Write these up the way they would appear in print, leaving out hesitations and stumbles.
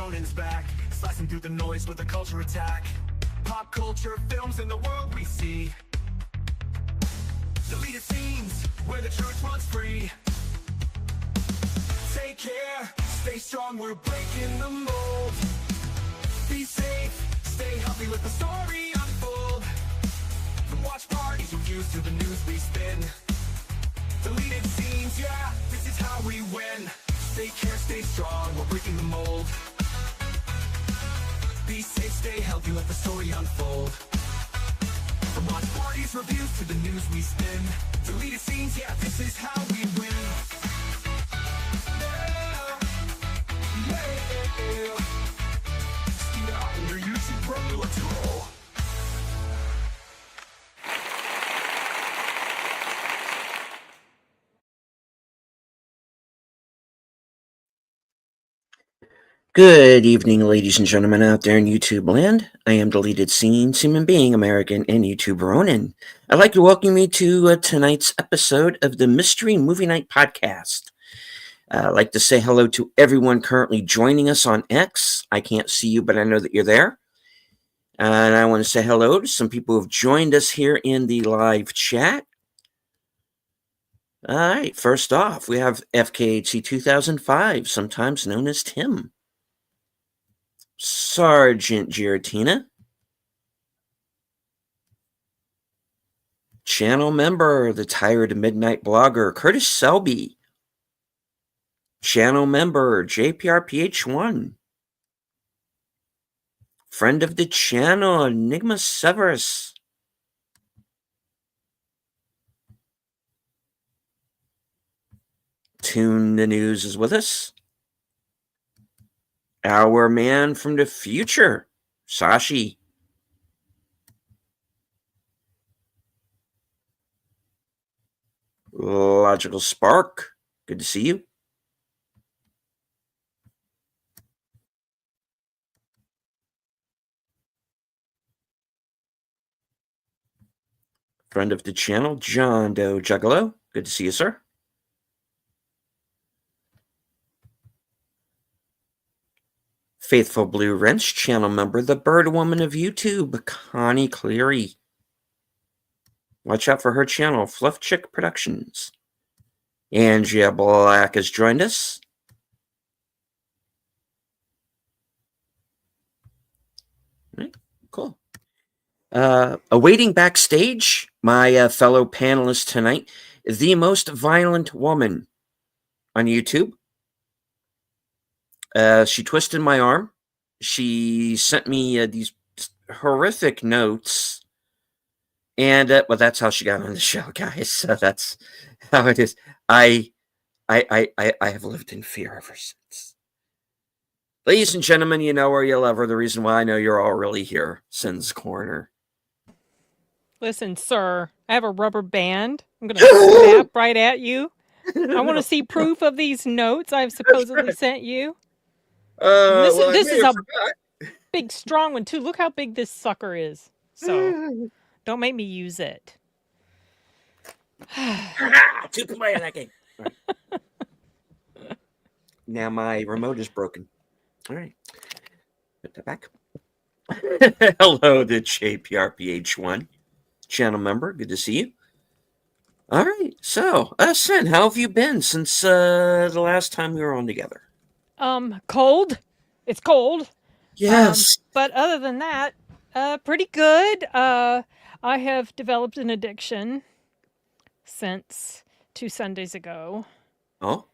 Ronan's back, slicing through the noise with a culture attack. Pop culture films in the world we see. Deleted scenes where the truth runs free. Take care, stay strong, we're breaking the mold. Be safe, stay healthy, let the story unfold. From watch parties, reviews to the news we spin. Deleted scenes, yeah, this is how we win. Take care, stay strong, we're breaking the mold. Be safe, stay healthy, let the story unfold. From watch parties, reviews to the news we spin. Deleted scenes, yeah, this is how we win. Your YouTube brother, let's roll. Good evening, ladies and gentlemen out there in YouTube land. I am Deleted Scenes, human being, American, and YouTube Ronin. I'd like to welcome you to tonight's episode of the Mystery Movie Night Podcast. I'd like to say hello to everyone currently joining us on X. I can't see you, but I know that you're there. And I want to say hello to some people who have joined us here in the live chat. All right, first off, we have FKHC 2005, sometimes known as Tim. Sergeant Giratina. Channel member, the Tired Midnight blogger, Curtis Selby. Channel member, JPRPH1. Friend of the channel, Enigma Severus. Tune the News is with us. Our man from the future, Sashi. Logical Spark, good to see you. Friend of the channel, John Doe Juggalo, good to see you, sir. Faithful Blue Wrench channel member, the Bird Woman of YouTube, Connie Cleary. Watch out for her channel, Fluff Chick Productions. Angia Black has joined us. All right, cool. Awaiting backstage, my fellow panelist tonight, the most violent woman on YouTube. She twisted my arm. She sent me these horrific notes. And, well, that's how she got on the show, guys. So that's how it is. I have lived in fear ever since. Ladies and gentlemen, you know her, you love her. The reason why I know you're all really here, Sin's Corner. Listen, sir, I have a rubber band. I'm going to snap right at you. I want to see proof of these notes I've supposedly sent you. This is a big, strong one, too. Look how big this sucker is. So, don't make me use it. 2 point in that game. Right. Now my remote is broken. All right. Put that back. Hello to JPRPH1. Channel member, good to see you. All right. So, Sin, how have you been since the last time we were on together? Cold. It's cold. Yes. But other than that, pretty good. I have developed an addiction since 2 Sundays ago. Oh?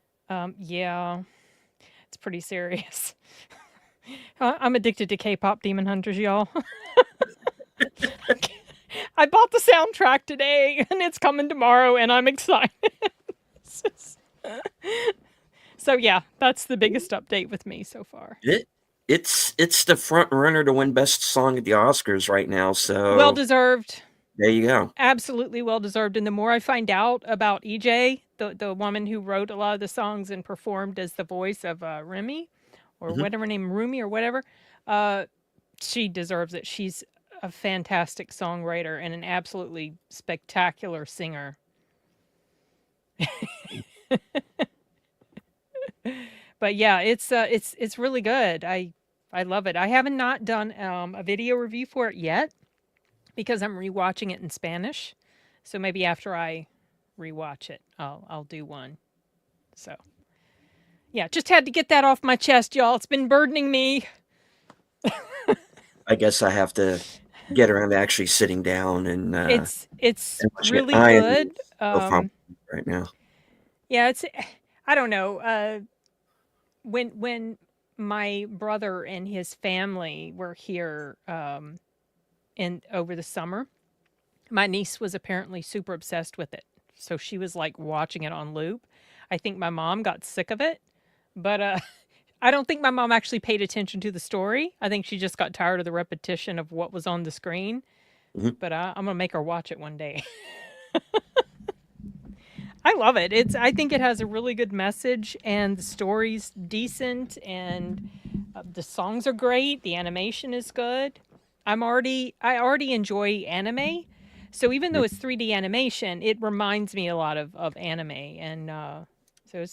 Yeah. It's pretty serious. I'm addicted to K-pop Demon Hunters, y'all. I bought the soundtrack today, and it's coming tomorrow, and I'm excited. So yeah, that's the biggest update with me so far. It's the front runner to win Best Song at the Oscars right now, so... Well deserved. There you go. Absolutely well deserved. And the more I find out about EJ, the woman who wrote a lot of the songs and performed as the voice of Remy, or whatever name, Rumi or whatever, she deserves it. She's a fantastic songwriter and an absolutely spectacular singer. But yeah, it's really good. I I love it. I haven't not done a video review for it yet because I'm rewatching it in Spanish. So maybe after I rewatch it, I'll do one. So yeah, just had to get that off my chest, y'all. It's been burdening me. I guess I have to get around to actually sitting down and It's watching it. really I am good. so far right now. Yeah, it's I don't know. When my brother and his family were here in over the summer, my niece was apparently super obsessed with it. So she was like watching it on loop. I think my mom got sick of it, but I don't think my mom actually paid attention to the story. I think she just got tired of the repetition of what was on the screen. Mhm. But I'm gonna make her watch it one day. I love it. I think it has a really good message, and the story's decent, and the songs are great. The animation is good. I already enjoy anime, so even though it's 3D animation, it reminds me a lot of anime, and so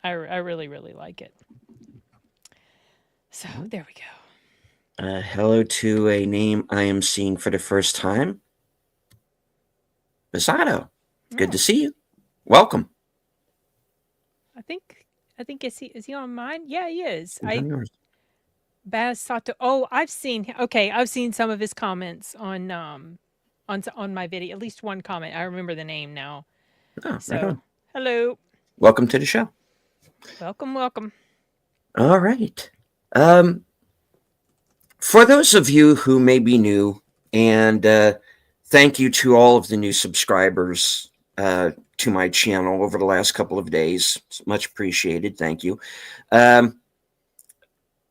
I really really like it. So there we go. Hello to a name I am seeing for the first time. Basato. Good to see you. Welcome. I think is he on mine? Yeah, he is. I'm on yours. Baz Sato. Oh, I've seen. Okay, I've seen some of his comments on my video. At least one comment. I remember the name now. Oh, So, right on. hello. Welcome to the show. Welcome, welcome. All right. For those of you who may be new, and thank you to all of the new subscribers to my channel over the last couple of days. It's much appreciated. Thank you.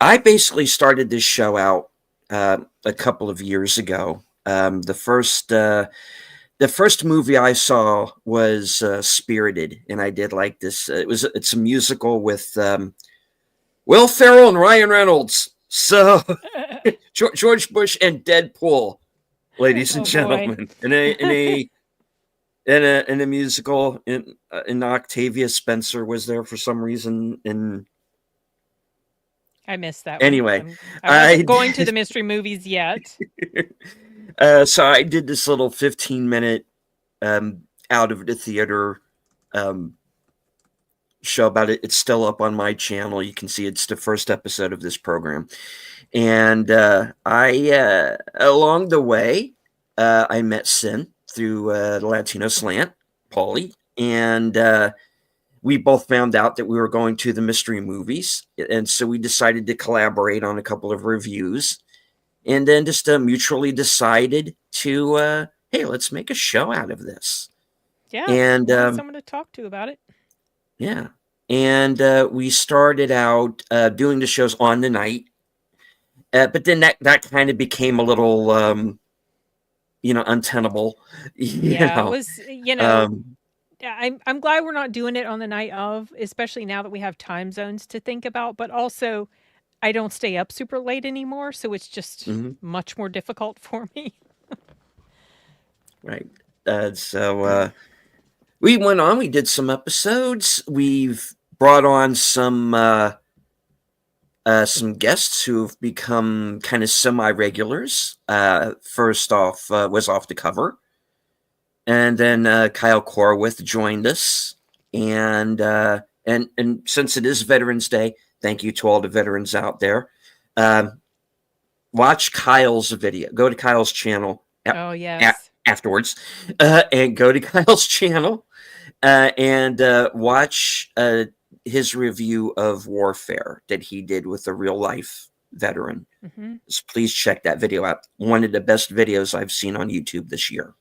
I basically started this show out a couple of years ago. The first movie I saw was Spirited, and I did like this. It's a musical with Will Ferrell and Ryan Reynolds. So George Bush and Deadpool, ladies and gentlemen, in a musical. In Octavia Spencer was there for some reason. And I missed that. Anyway, one. I wasn't going to the mystery movies yet. So I did this little 15-minute out of the theater show about it. It's still up on my channel. You can see it's the first episode of this program. And I along the way, I met Sin through the Latino Slant, Paulie, and we both found out that we were going to the mystery movies. And so we decided to collaborate on a couple of reviews, and then just mutually decided to, hey, let's make a show out of this. Yeah, and someone to talk to about it. Yeah, and we started out doing the shows on the night, but then that kind of became a little, untenable. Yeah, it was, I'm glad we're not doing it on the night of, especially now that we have time zones to think about. But also, I don't stay up super late anymore, so it's just much more difficult for me. Right. So we went on. We did some episodes. We've brought on some guests who've become kind of semi-regulars. First off was Off the Cover. And then Kyle Corwith joined us. And since it is Veterans Day, thank you to all the veterans out there. Watch Kyle's video. Go to Kyle's channel. Oh, yes. Afterwards. And go to Kyle's channel and watch his review of Warfare that he did with a real-life veteran. So please check that video out. One of the best videos I've seen on YouTube this year.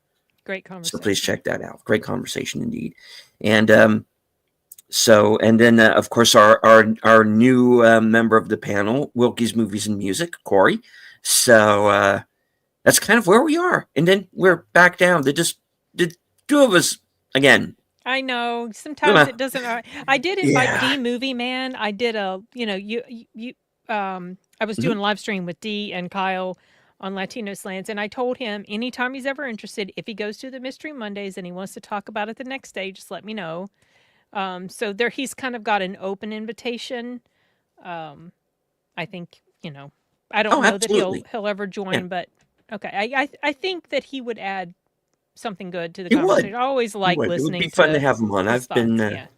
Great conversation. So please check that out. Great conversation indeed. And then of course our new member of the panel, Wilky's Movies and Music, Corey. So that's kind of where we are. And then we're back down to just the two of us again. I know. Sometimes it doesn't. I did invite D Movie Man. I did I was doing live stream with D and Kyle on Latino Slants, and I told him anytime he's ever interested, if he goes to the Mystery Mondays and he wants to talk about it the next day, just let me know. So he's kind of got an open invitation. I think you know, I don't Oh, know that absolutely. he'll ever join, Yeah, but okay. I think that he would add something good to the he would. conversation. I always He like would. It would be listening fun to to have him on. his thoughts. Yeah.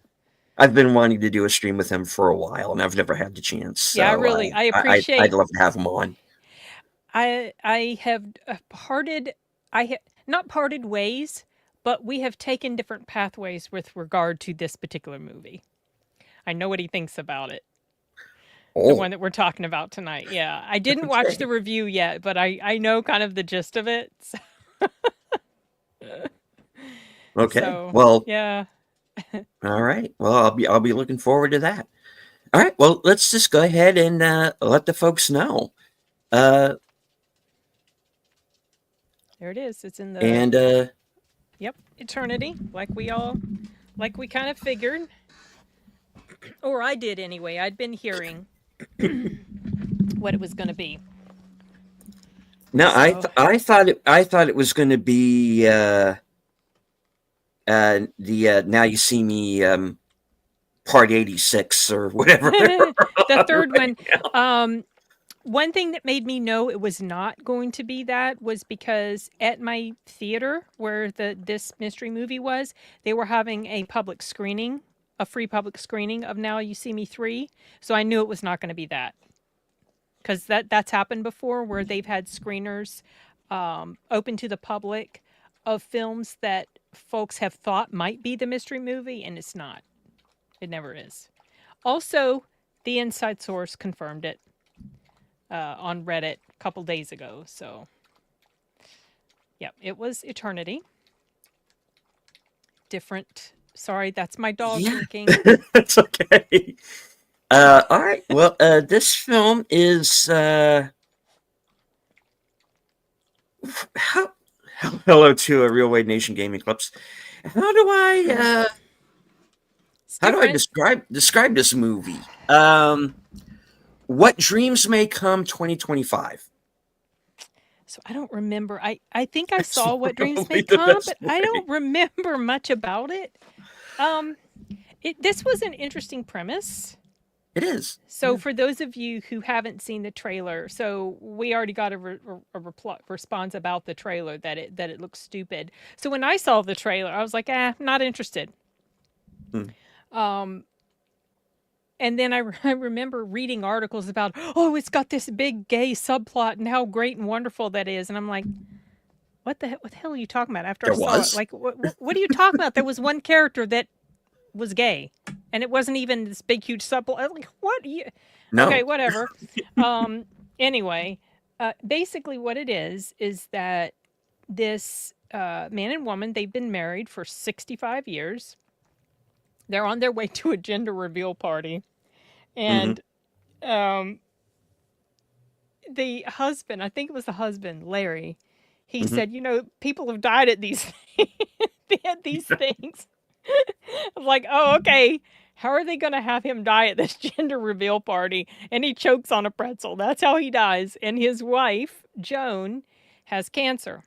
I've been wanting to do a stream with him for a while, and I've never had the chance. Yeah, So I I'd appreciate. love to have him on. I have parted. I have not parted ways, but we have taken different pathways with regard to this particular movie. I know what he thinks about it. The Oh, one that we're talking about tonight. Yeah, I didn't watch the okay. review yet, but I know kind of the gist of it. Okay. So Well, yeah. all right. Well, I'll be looking forward to that. All right. Well, let's just go ahead and let the folks know. Uh, There it is. It's in the and yep, eternity, like we kind of figured, or I did anyway. I'd been hearing what it was going to be. no, So I thought it was going to be the Now You See Me part 86 or whatever. the third Right one, now. one thing that made me know it was not going to be that was because at my theater where this mystery movie was, they were having a public screening, a free public screening of Now You See Me 3. So I knew it was not going to be that. Because that's happened before where they've had screeners open to the public of films that folks have thought might be the mystery movie, and it's not. It never is. Also, the inside source confirmed it on Reddit a couple days ago. So, yeah, it was Eternity. Different. Sorry, that's my dog Yeah, barking. it's okay. All right. Well, this film is how, hello to a Real Wade Nation Gaming Clips. How do I It's how do I different. describe this movie? What Dreams May Come 2025. So I don't remember. I think I That's saw What Dreams May probably the Come, best but I way. don't remember much about it. Um, this was an interesting premise. It is. So for those of you who haven't seen the trailer, so we already got response about the trailer that it looks stupid. So when I saw the trailer, I was like, not interested. Hmm. And then I remember reading articles about, oh, it's got this big gay subplot and how great and wonderful that is. And I'm like, what the hell are you talking about? After I There saw it, was? like, what are you talking about? There was one character that was gay, and it wasn't even this big huge subplot. I was like, what? Okay, No. whatever. Anyway, basically, what it is that this man and woman, they've been married for 65 years. They're on their way to a gender reveal party, Hmm. and the husband, I think it was the husband, Larry, he Hmm. said, people have died at these they had these things. I'm like, oh, okay. How are they going to have him die at this gender reveal party? And he chokes on a pretzel. That's how he dies. And his wife, Joan, has cancer.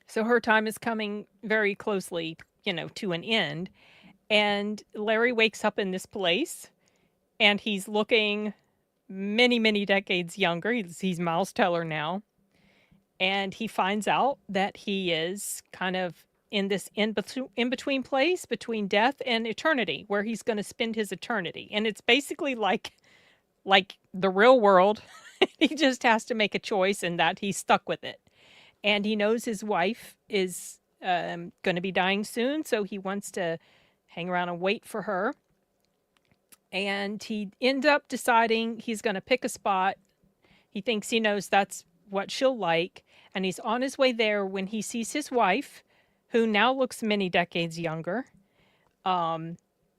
So her time is coming very closely, to an end. And Larry wakes up in this place and he's looking many, many decades younger. He's Miles Teller now. And he finds out that he is kind of in this in between place between death and eternity, where he's going to spend his eternity. And it's basically like the real world. He just has to make a choice, and that he's stuck with it. And he knows his wife is going to be dying soon, so he wants to hang around and wait for her. And he ends up deciding he's going to pick a spot. He thinks he knows that's what she'll like. And he's on his way there when he sees his wife, who now looks many decades younger,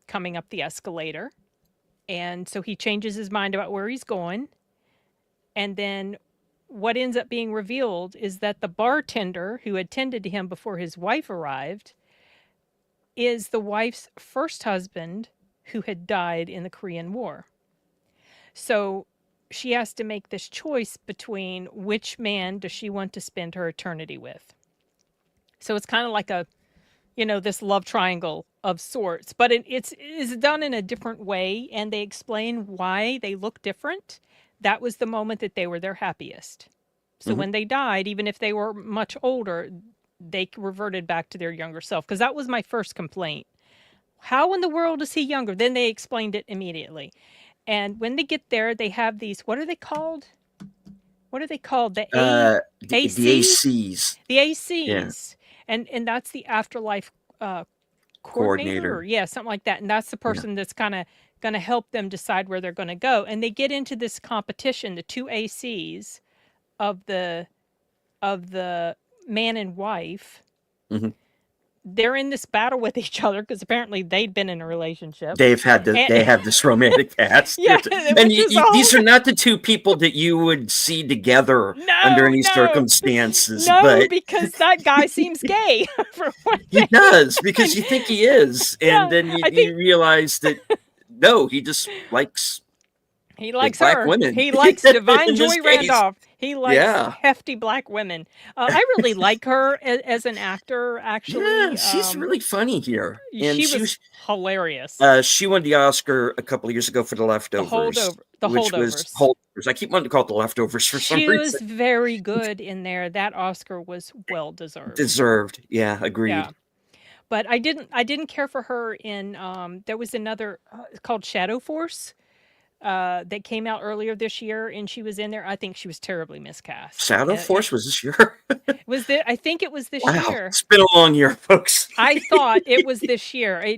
coming up the escalator. And so he changes his mind about where he's going. And then what ends up being revealed is that the bartender who had tended to him before his wife arrived is the wife's first husband who had died in the Korean War. So she has to make this choice between which man does she want to spend her eternity with. So it's kind of like this love triangle of sorts, but it's done in a different way, and they explain why they look different. that was the moment that they were their happiest. So when they died, even if they were much older, they reverted back to their younger self. Because that was my first complaint. How in the world is he younger? Then they explained it immediately. And when they get there, they have these, what are they called? What are they called? The The AC? ACs. The Yeah. ACs. And that's the afterlife coordinator, or yeah, something like that. And that's the person that's kind of going to help them decide where they're going to go. And they get into this competition, the two ACs of the man and wife. hmm They're in this battle with each other because apparently they'd been in a relationship. They And, have this romantic past. yeah, And which is all... these are not the two people that you would see together under any circumstances. No, but because that guy seems gay. For one he thing. does, because you think he is, Yeah, and then you realize that no, he just likes he likes black her. women. He likes Divine In this Joy case. Randolph. He likes Yeah. hefty black women. I really like her as an actor, actually. Yeah, she's really funny here. And she was hilarious. She won the Oscar a couple of years ago for The Leftovers. The which was Holdovers. I keep wanting to call it The Leftovers for some reason. She was very good in there. That Oscar was well deserved. Deserved. Yeah, agreed. Yeah. But I didn't care for her in there was another called Shadow Force that came out earlier this year, and she was in there. I think she was terribly miscast. Shadow Force was this year? I think it was this year. It's been a long year, folks. I thought it was this year.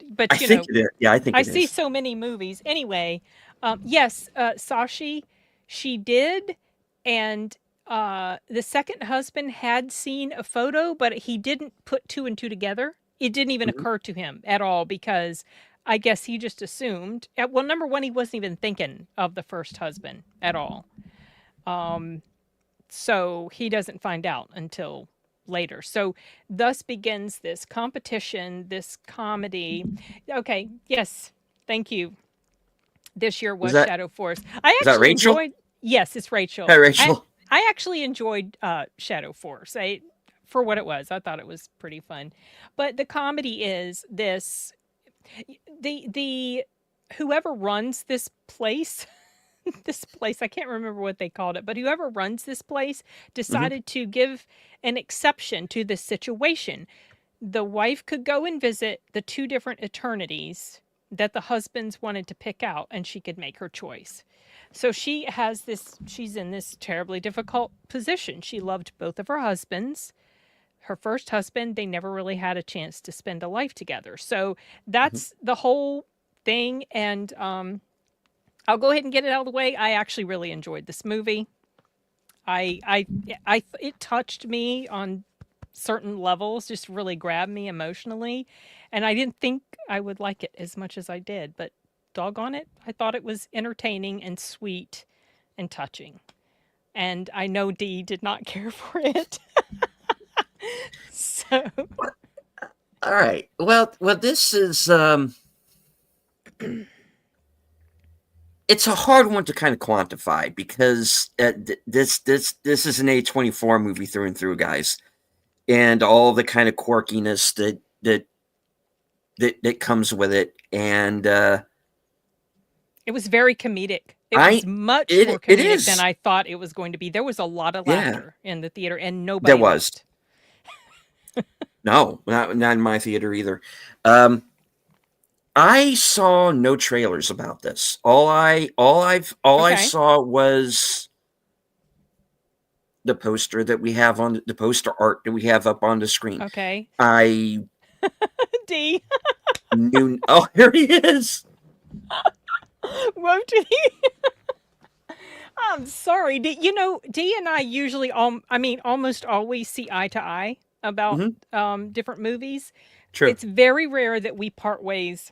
But I think it is. Yeah, I think I it is. see so many movies. Anyway, yes, Sashi, she did, and the second husband had seen a photo, but he didn't put two and two together. It didn't even occur to him at all, because I guess he just assumed. Well, number one, he wasn't even thinking of the first husband at all. So he doesn't find out until later. So thus begins this competition, this comedy. Okay, yes, thank you. This year was Shadow Force. I actually enjoyed. Yes, it's Rachel. Hi, Rachel. I actually enjoyed Shadow Force. For what it was, I thought it was pretty fun. But the comedy is this: the whoever runs this place. This place, I can't remember what they called it, but whoever runs this place decided to give an exception to this situation. The wife could go and visit the two different eternities that the husbands wanted to pick out, and she could make her choice. So she's in this terribly difficult position. She loved both of her husbands. Her first husband, they never really had a chance to spend a life together. So that's the whole thing. And I'll go ahead and get it out of the way. I actually really enjoyed this movie. It touched me on certain levels, just really grabbed me emotionally. And I didn't think I would like it as much as I did, but doggone it, I thought it was entertaining and sweet and touching. And I know Dee did not care for it. So. All right. Well, this is it's a hard one to kind of quantify, because this is an A24 movie through and through, guys, and all the kind of quirkiness that comes with it, and it was very comedic. It was much more comedic than I thought it was going to be. There was a lot of laughter in the theater, and nobody. There was. No, not in my theater either. I saw no trailers about this. All I saw was the poster that we have on the poster art that we have up on the screen. Okay. D. Knew. Oh, here he is. Won't he? I'm sorry. Dee and I usually almost always see eye to eye about different movies. True. It's very rare that we part ways.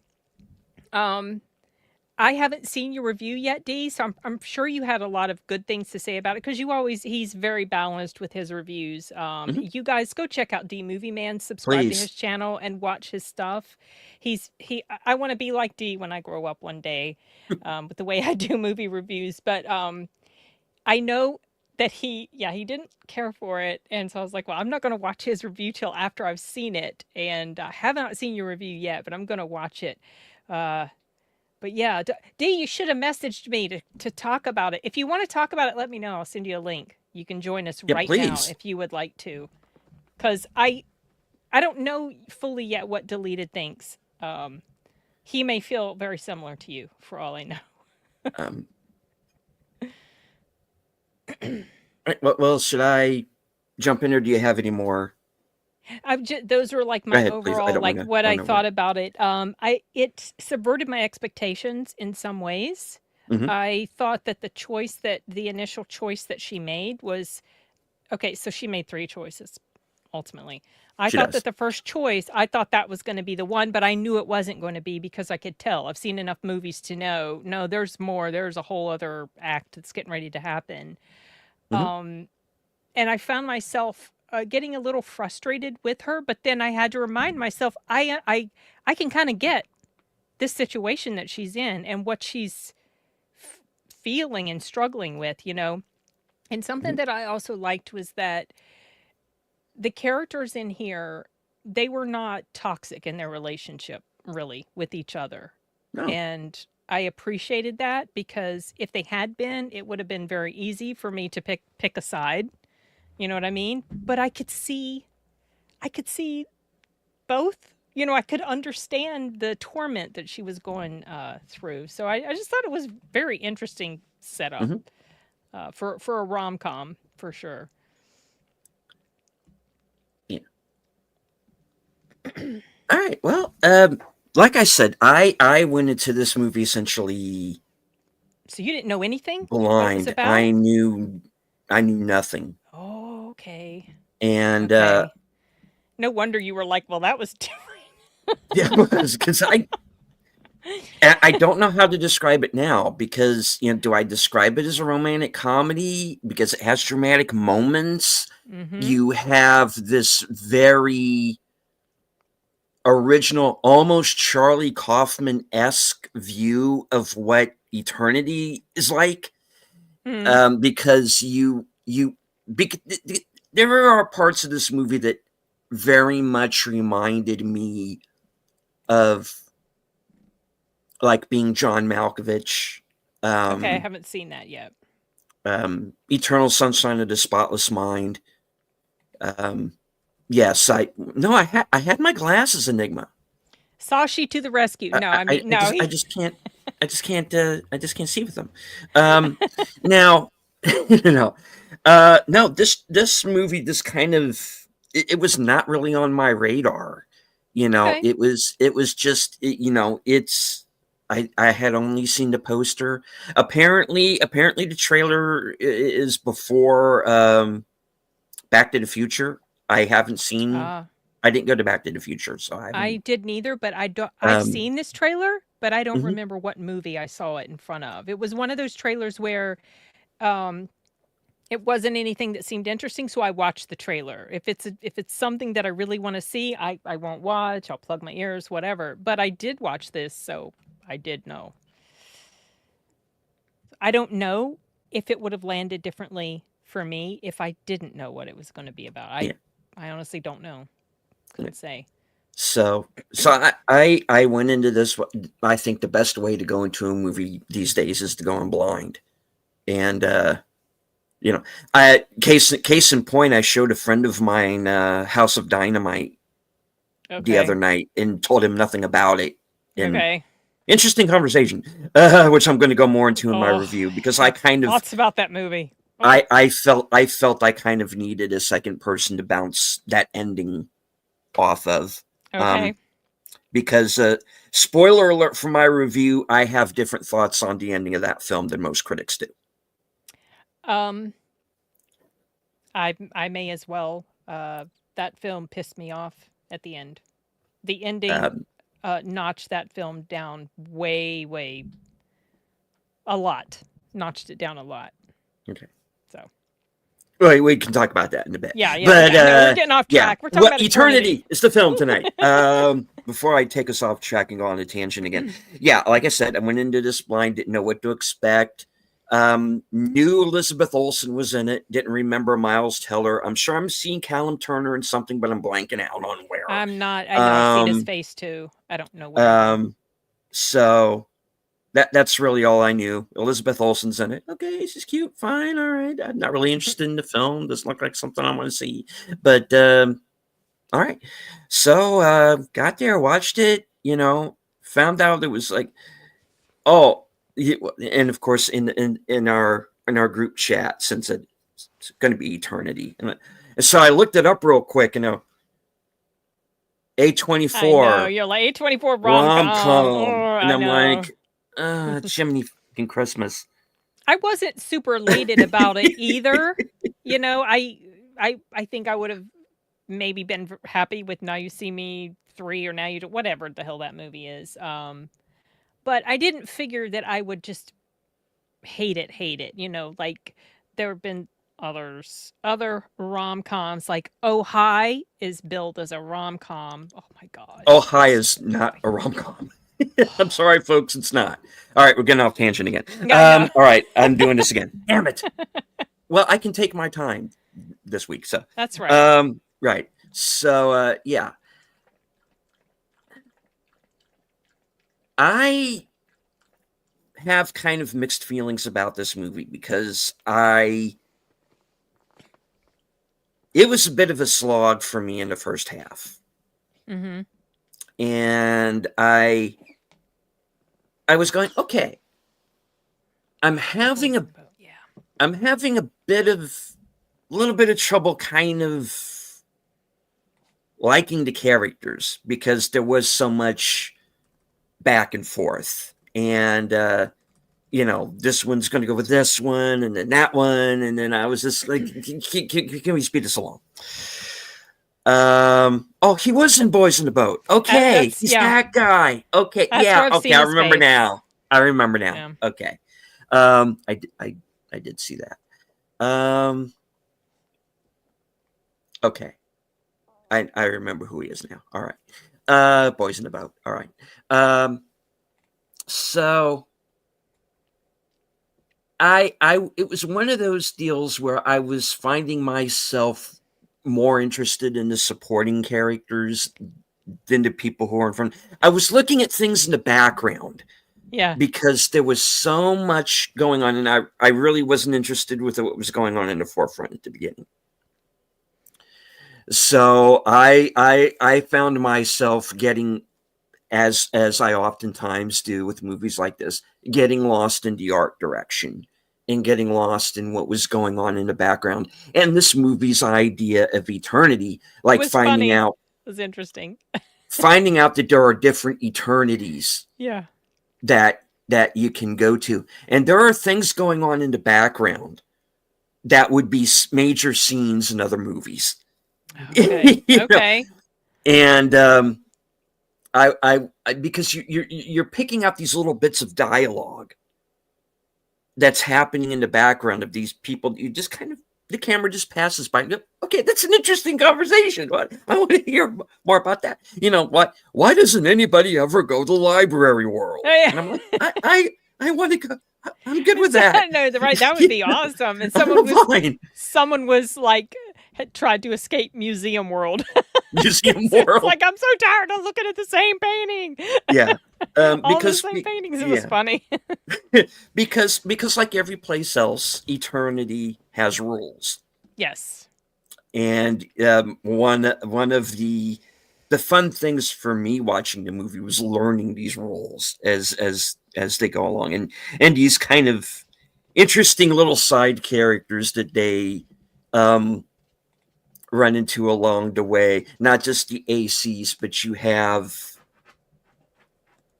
I haven't seen your review yet, Dee, so I'm sure you had a lot of good things to say about it, because he's very balanced with his reviews. You guys go check out D Movie Man, subscribe to his channel, and watch his stuff. I want to be like D when I grow up one day, with the way I do movie reviews. But I know that he didn't care for it, and so I was like, well, I'm not going to watch his review till after I've seen it, and I have not seen your review yet, but I'm going to watch it. But yeah, Dee, you should have messaged me to talk about it. If you want to talk about it, let me know. I'll send you a link. You can join us Yeah, right now please. if you would like to. Because I don't know fully yet what Deleted thinks. He may feel very similar to you, for all I know. Um, right, well, should I jump in, or do you have any more? Those were like Go my ahead, please. I overall, don't want like to what I run thought over. about it. It subverted my expectations in some ways. Hmm. I thought that the initial choice that she made was okay. So she made three choices ultimately. I She thought that does. the first choice, I thought that was going to be the one, but I knew it wasn't going to be because I could tell. I've seen enough movies to know, no, there's more. There's a whole other act that's getting ready to happen. Hmm. Um, and I found myself getting a little frustrated with her, but then I had to remind myself, I can kind of get this situation that she's in and what she's feeling and struggling with, you know. And something Hmm. that I also liked was that the characters in here, they were not toxic in their relationship really with each other. No. And I appreciated that because if they had been, it would have been very easy for me to pick a side. You know what I mean? But I could see both. You know, I could understand the torment that she was going through. So I just thought it was very interesting setup Hmm. for a rom com for sure. Yeah. All right. Well, like I said, I went into this movie essentially So you didn't know anything what it was blind. about? I knew nothing, Oh, okay. and Okay. No wonder you were like, well, that was different. yeah, because I don't know how to describe it now. Because do I describe it as a romantic comedy because it has dramatic moments? Mm-hmm. You have this very original, almost Charlie Kaufman-esque view of what eternity is like, Mm. because there are parts of this movie that very much reminded me of like being John Malkovich, Okay, I um, haven't seen that yet. Eternal Sunshine of the Spotless Mind. Um, yes, I had my glasses, Enigma. Sashi to the rescue. No, I I, mean I no. just I just can't I just can't see with them. Now, no, no. This movie, this kind of it was not really on my radar. Okay. It was just it's. I had only seen the poster. Apparently, the trailer is before Back to the Future. I haven't seen. Uh I didn't go to Back to the Future, so I I haven't. did neither, but I don't I've Um, seen this trailer, but I don't mhm. remember what movie I saw it in front of. It was one of those trailers where um it wasn't anything that seemed interesting, so I watched the trailer. If it's something that I really want to see, I won't watch. I'll plug my ears, whatever. But I did watch this, so I did know. I don't know if it would have landed differently for me if I didn't know what it was going to be about. Yeah. I honestly don't know. Yeah. Couldn't say. So I went into this. I think the best way to go into a movie these days is to go in blind. And you know, case in point, I showed a friend of mine House of Dynamite the other Okay. night and told him nothing about it. And Okay. interesting conversation, which I'm going to go more into in my Oh, review, because thoughts about that movie. Oh, I felt I kind of needed a second person to bounce that ending off of. okay. Um, because spoiler alert for my review, I have different thoughts on the ending of that film than most critics do. Um, I may as well. That film pissed me off at the end. The ending Um, notched that film down way a lot. Notched it down a lot. okay. So Well, we can talk about that in a bit. But yeah. No, we're getting off yeah, track. We're talking about Eternity eternity. is the film tonight. Before I take us off track and go on a tangent again, yeah, like I said, I went into this blind, didn't know what to expect. Knew Elizabeth Olsen was in it, didn't remember Miles Teller. I'm sure I'm seeing Callum Turner in something, but I'm blanking out on where. I'm not. I know I've seen his Um, face too. I don't know where though. um, so That's really all I knew. Elizabeth Olsen's in it. Okay, she's cute. Fine, all right. I'm not really interested in the film. Doesn't look like something I want to see. But all right. So got there, watched it. Found out it was like, oh, and of course in our group chat, since it's going to be eternity, and so I looked it up real quick. A24. I know, you're like A24 rom-com. Oh, and I'm know. like, Jiminy fucking Christmas. I wasn't super elated about it either. I think I would have maybe been happy with Now You See Me 3 or Now You Do, whatever the hell that movie is. But I didn't figure that I would just hate it. Like there have been other rom-coms, like Oh Hi is billed as a rom-com. Oh my god. Oh Hi is not a rom-com. I'm sorry, folks, it's not. All right, we're getting off tangent again. All right, I'm doing this again. Damn it. Well, I can take my time this week, so that's right. Right. So yeah. I have kind of mixed feelings about this movie because it was a bit of a slog for me in the first half. Mm-hmm. And I was going, okay, I'm having a little bit of trouble kind of liking the characters because there was so much back and forth. And, this one's going to go with this one and then that one. And then I was just like, can we speed this along? Oh, he was in Boys in the Boat. Okay. He's that guy. Okay. That's Okay. I remember now. Yeah. Okay. I did see that. Okay. I remember who he is now. All right. Boys in the Boat. All right. So it was one of those deals where I was finding myself more interested in the supporting characters than the people who are in front. I was looking at things in the background. Yeah. Because there was so much going on, and I really wasn't interested with what was going on in the forefront at the beginning. So I found myself getting, as I oftentimes do with movies like this, getting lost in the art direction and getting lost in what was going on in the background. And this movie's idea of eternity, like finding out, was interesting. Finding out that there are different eternities. Yeah. That you can go to. And there are things going on in the background that would be major scenes in other movies. Okay. Okay. And I because you're picking up these little bits of dialogue that's happening in the background of these people. You just kind of, the camera just passes by. Okay, that's an interesting conversation. I want to hear more about that. What? Why doesn't anybody ever go to the library world? Oh, yeah. And I'm like, I want to go. I'm good with that. No, right. That would be awesome. And someone was like, had tried to escape Museum World. Museum World. Like, I'm so tired of looking at the same painting. Yeah. All the same paintings. It was funny. because like every place else, eternity has rules. Yes. And one of the fun things for me watching the movie was learning these rules as they go along, and these kind of interesting little side characters that they run into along the way. Not just the ACs, but you have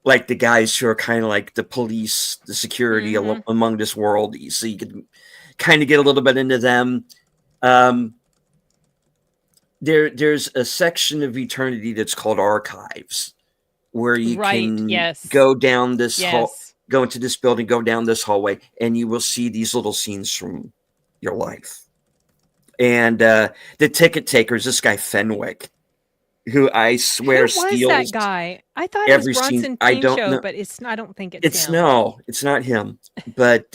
like the guys who are kind of like the police, the security among this world. So you can kind of get a little bit into them. There's a section of eternity that's called archives, where you can go down this hall, go into this building, go down this hallway, and you will see these little scenes from your life. And the ticket taker is this guy Fenwick, who I swear steals. Who was that guy? I thought it was Bronson Pinchot, but I don't think it's him. No, it's not him. But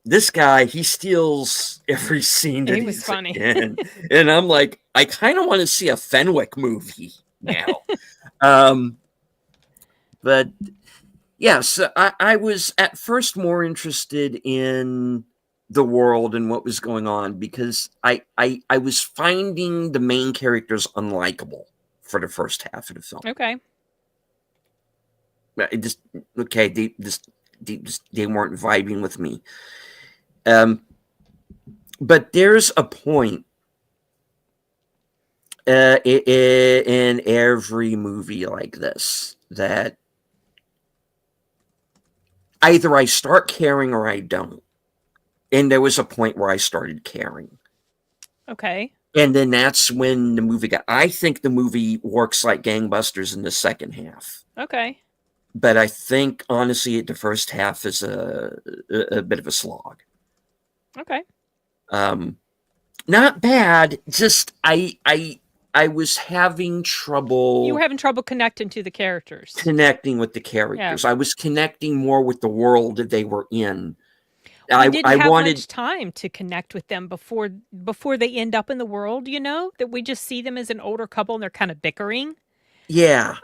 this guy, he steals every scene that he's funny. in. And I'm like, I kind of want to see a Fenwick movie now. But Yes, I was at first more interested in the world and what was going on because I was finding the main characters unlikable for the first half of the film. Okay. It just okay, they weren't vibing with me. But there's a point in every movie like this that either I start caring or I don't. And there was a point where I started caring. Okay. And then that's when the movie got. I think the movie works like gangbusters in the second half. Okay. But I think honestly, the first half is a bit of a slog. Okay. Not bad. Just I was having trouble. You were having trouble connecting to the characters. Connecting with the characters. Yeah. I was connecting more with the world that they were in. We didn't have much time to connect with them before they end up in the world, that we just see them as an older couple and they're kind of bickering. Yeah.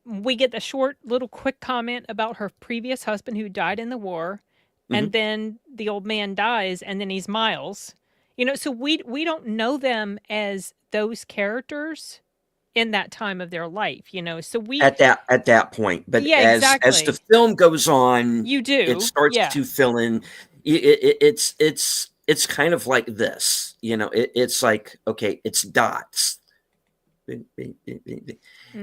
We get the short little quick comment about her previous husband who died in the war, and then the old man dies, and then he's Miles. So we don't know them as those characters in that time of their life, so we at that point. But yeah, exactly. As the film goes on, you do. It starts to fill in. It's kind of like this, it's like, okay, it's dots. And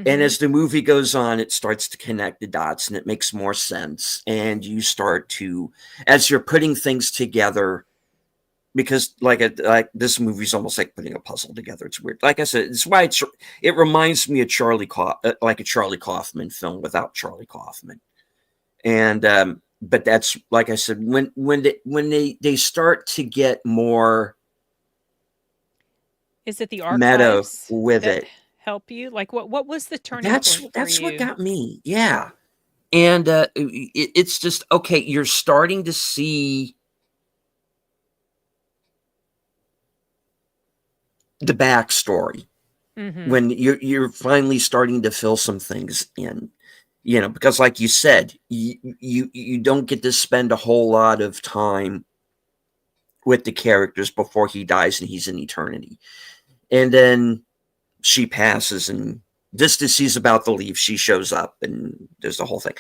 as the movie goes on, it starts to connect the dots and it makes more sense. And you start to, as you're putting things together, because like this movie's almost like putting a puzzle together. It's weird. Like I said, it's why it reminds me of like a Charlie Kaufman film without Charlie Kaufman. And but that's, like I said, when they start to get more, is it the meta archives with that it help you? Like what was the turning point? That's what got me. Yeah. And it's just, okay, you're starting to see the backstory when you're finally starting to fill some things in, because like you said, you don't get to spend a whole lot of time with the characters before he dies and he's in eternity. And then she passes, and just as she's about to leave, she shows up, and there's the whole thing.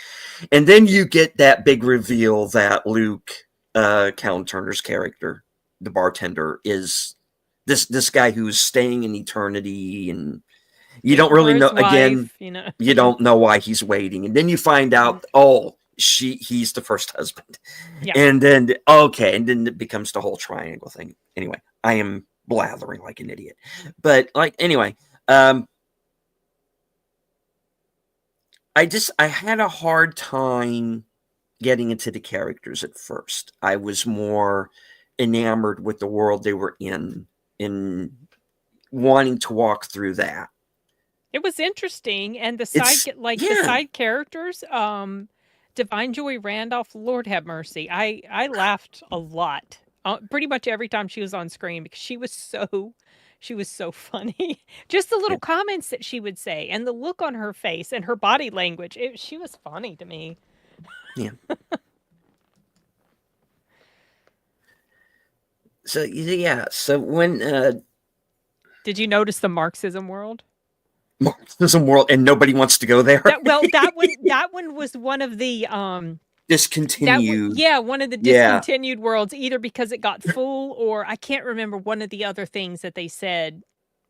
And then you get that big reveal that Luke, Cal Turner's character, the bartender, is this guy who's staying in eternity, and you don't really know. Again, you don't know why he's waiting, and then you find out, he's the first husband, and then and then it becomes the whole triangle thing. Anyway, I am blathering like an idiot, but anyway, I had a hard time getting into the characters at first. I was more enamored with the world they were in wanting to walk through that. It was interesting, and the side characters, Divine Joy Randolph, Lord have mercy. I laughed a lot, pretty much every time she was on screen, because she was so funny. Just the little comments that she would say, and the look on her face, and her body language. She was funny to me. Yeah. So when did you notice the Marxism world? Marxism world, and nobody wants to go there. That one was one of the discontinued. One of the discontinued worlds, either because it got full, or I can't remember, one of the other things that they said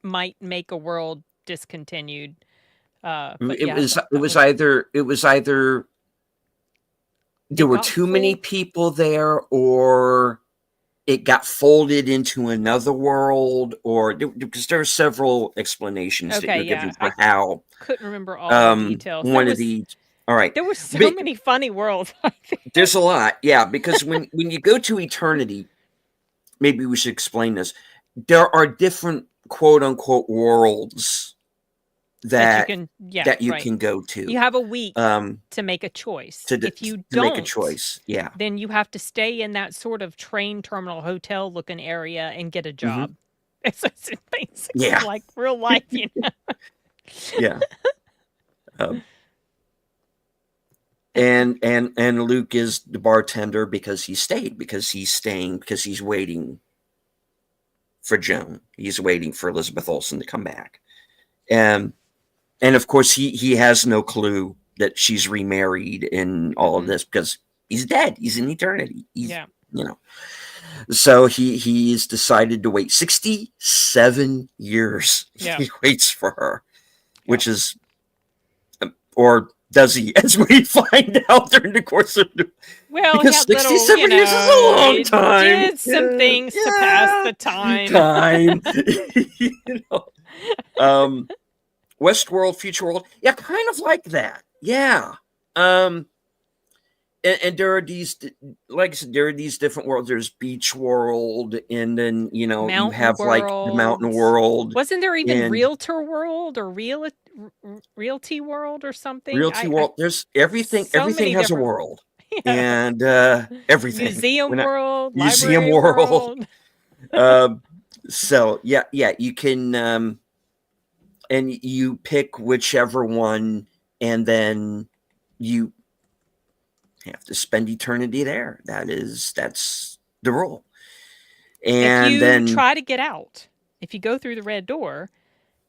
might make a world discontinued. It was either there were too many people there, or it got folded into another world, or because there are several explanations that you're giving for how. Couldn't remember all the details. All right. There were so many funny worlds. There's a lot, because when you go to eternity, maybe we should explain this. There are different quote unquote worlds that you can go to. You have a week to make a choice. If you don't make a choice, then you have to stay in that sort of train terminal hotel looking area and get a job. It's basically like real life, Yeah. and Luke is the bartender because he's staying because he's waiting for Joan. He's waiting for Elizabeth Olsen to come back. And of course he has no clue that she's remarried in all of this because he's dead. He's in eternity. So he's decided to wait 67 years. Yeah. He waits for her, which is, or does he? As we find out during the course of the, because 67 years is a long time. Did some things to pass the time. Westworld, Future World, kind of like that. And there are these, like I said, there are these different worlds. There's Beach World, and then you have World. like the Mountain World. Wasn't there even Realtor World or Realty World or something? Realty World. There's everything. So everything has a world, and everything. Museum World. Museum World. So you can, and you pick whichever one, and then you have to spend eternity there. That's the rule. And if you then try to get out, if you go through the red door,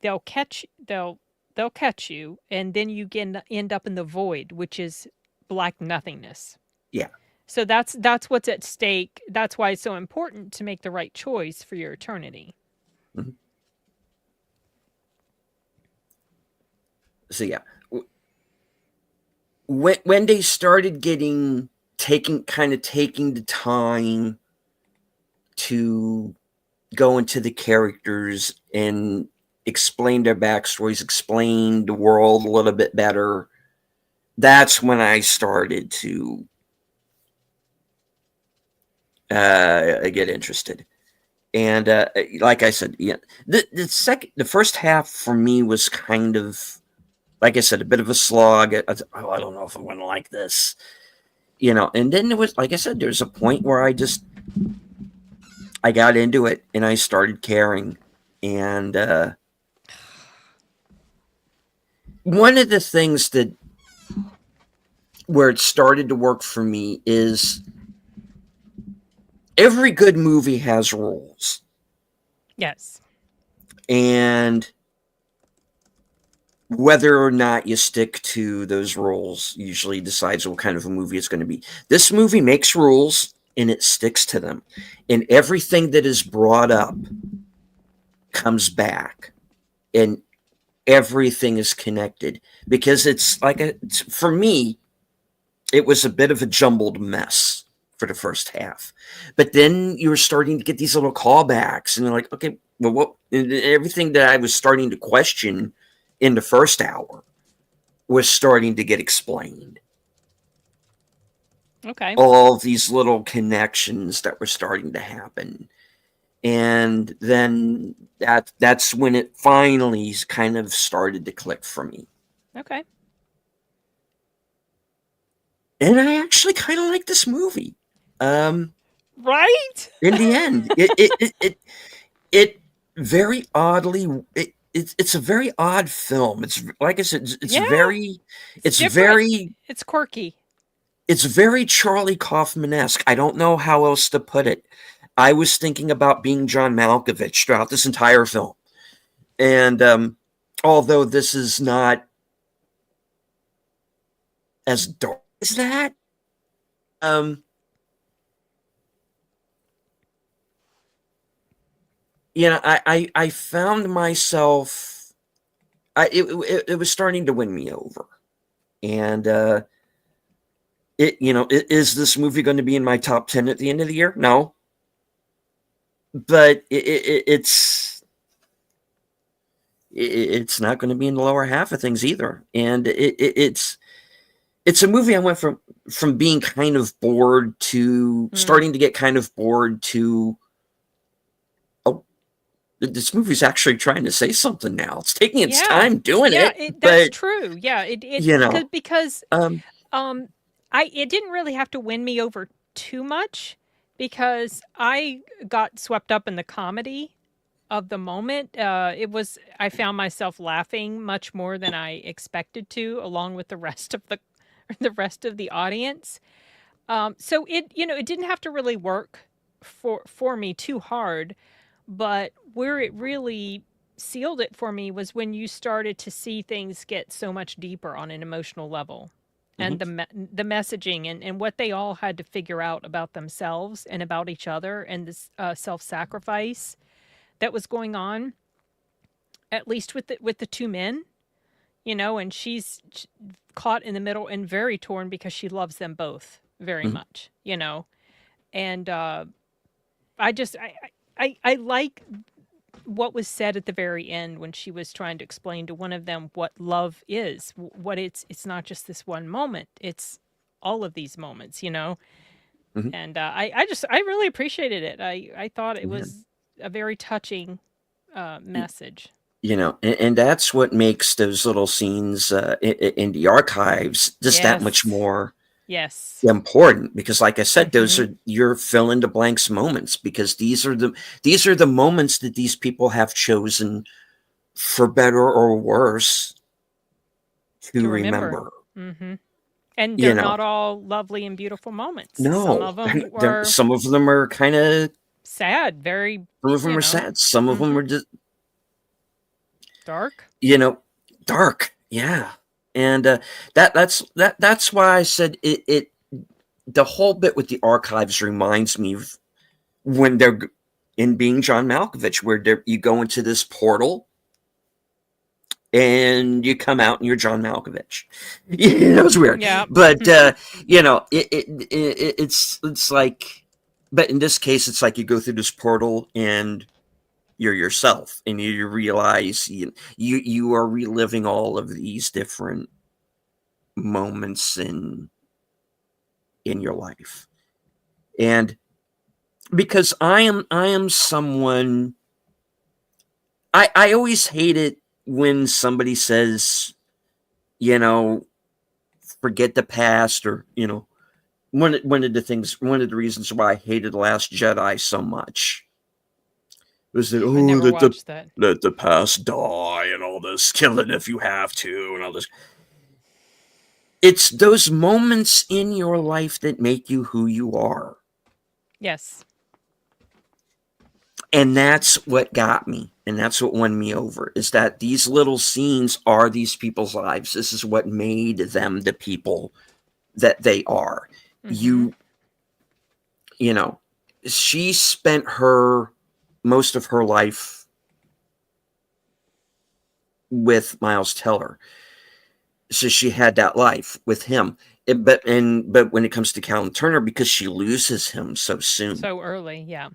they'll catch you, and then you end up in the void, which is black nothingness. Yeah. So that's what's at stake. That's why it's so important to make the right choice for your eternity. Mm-hmm. So when they started taking the time to go into the characters and explain their backstories, explain the world a little bit better, that's when I started to get interested. And like I said, the first half for me was kind of, like I said, a bit of a slog. I don't know if I want to like this, and then there was, like I said, there's a point where I got into it and I started caring. And one of the things where it started to work for me is every good movie has rules. Yes. And whether or not you stick to those rules usually decides what kind of a movie it's going to be. This movie makes rules and it sticks to them. And everything that is brought up comes back. And everything is connected. Because it's like, for me, it was a bit of a jumbled mess for the first half. But then you were starting to get these little callbacks. And you're like, okay, well, what? Everything that I was starting to question in the first hour was starting to get explained. Okay. All these little connections that were starting to happen. And then that's when it finally kind of started to click for me. Okay. And I actually kind of like this movie. Right? In the end, it very oddly, it's a very odd film. It's like I said, it's quirky. It's very Charlie Kaufman-esque. I don't know how else to put it. I was thinking about being John Malkovich throughout this entire film. And although this is not as dark as that, I found myself, it was starting to win me over. And is this movie going to be in my top 10 at the end of the year? No. But it's not going to be in the lower half of things either. And it's a movie I went from being kind of bored to starting to get kind of bored to, this movie's actually trying to say something now. It's taking its time doing it. That's true. Yeah, because it didn't really have to win me over too much because I got swept up in the comedy of the moment. I found myself laughing much more than I expected to, along with the rest of the rest of the audience. So it didn't have to really work for me too hard, but where it really sealed it for me was when you started to see things get so much deeper on an emotional level, and Mm-hmm. the messaging and what they all had to figure out about themselves and about each other, and this self-sacrifice that was going on, at least with the two men, and she's caught in the middle and very torn because she loves them both very Mm-hmm. much, and I just I like what was said at the very end when she was trying to explain to one of them what love is, what it's not just this one moment, it's all of these moments. Mm-hmm. And I really appreciated it. I thought it Yeah. was a very touching message. And that's what makes those little scenes in the archives just that much Yes. more Yes. important, because like I said, those Mm-hmm. are your fill in the blanks moments, because these are the moments that these people have chosen, for better or worse, to To remember. remember. Mm-hmm. And You they're know, not all lovely and beautiful moments. Some no, of them and were some of them are kind of, sad, very, some of them are sad, some of them mm-hmm, are just, dark. you know, dark. Yeah, and that's why I said it. The whole bit with the archives reminds me of when they're in Being John Malkovich, where you go into this portal and you come out and you're John Malkovich. It's weird, Yeah. but it's like, but in this case, it's like you go through this portal and you're yourself, and you realize you are reliving all of these different moments in your life. And because I am someone, I always hate it when somebody says, you know, forget the past, or one of the reasons why I hated Last Jedi so much was that, I oh, never watched that. let the past die and all this, kill it if you have to, and all this. It's those moments in your life that make you who you are. Yes. And that's what got me, and that's what won me over, is that these little scenes are these people's lives. This is what made them the people that they are. Mm-hmm. You know she spent her most of her life with Miles Teller, so she had that life with him. But when it comes to Callan Turner, because she loses him so soon, So early, yeah.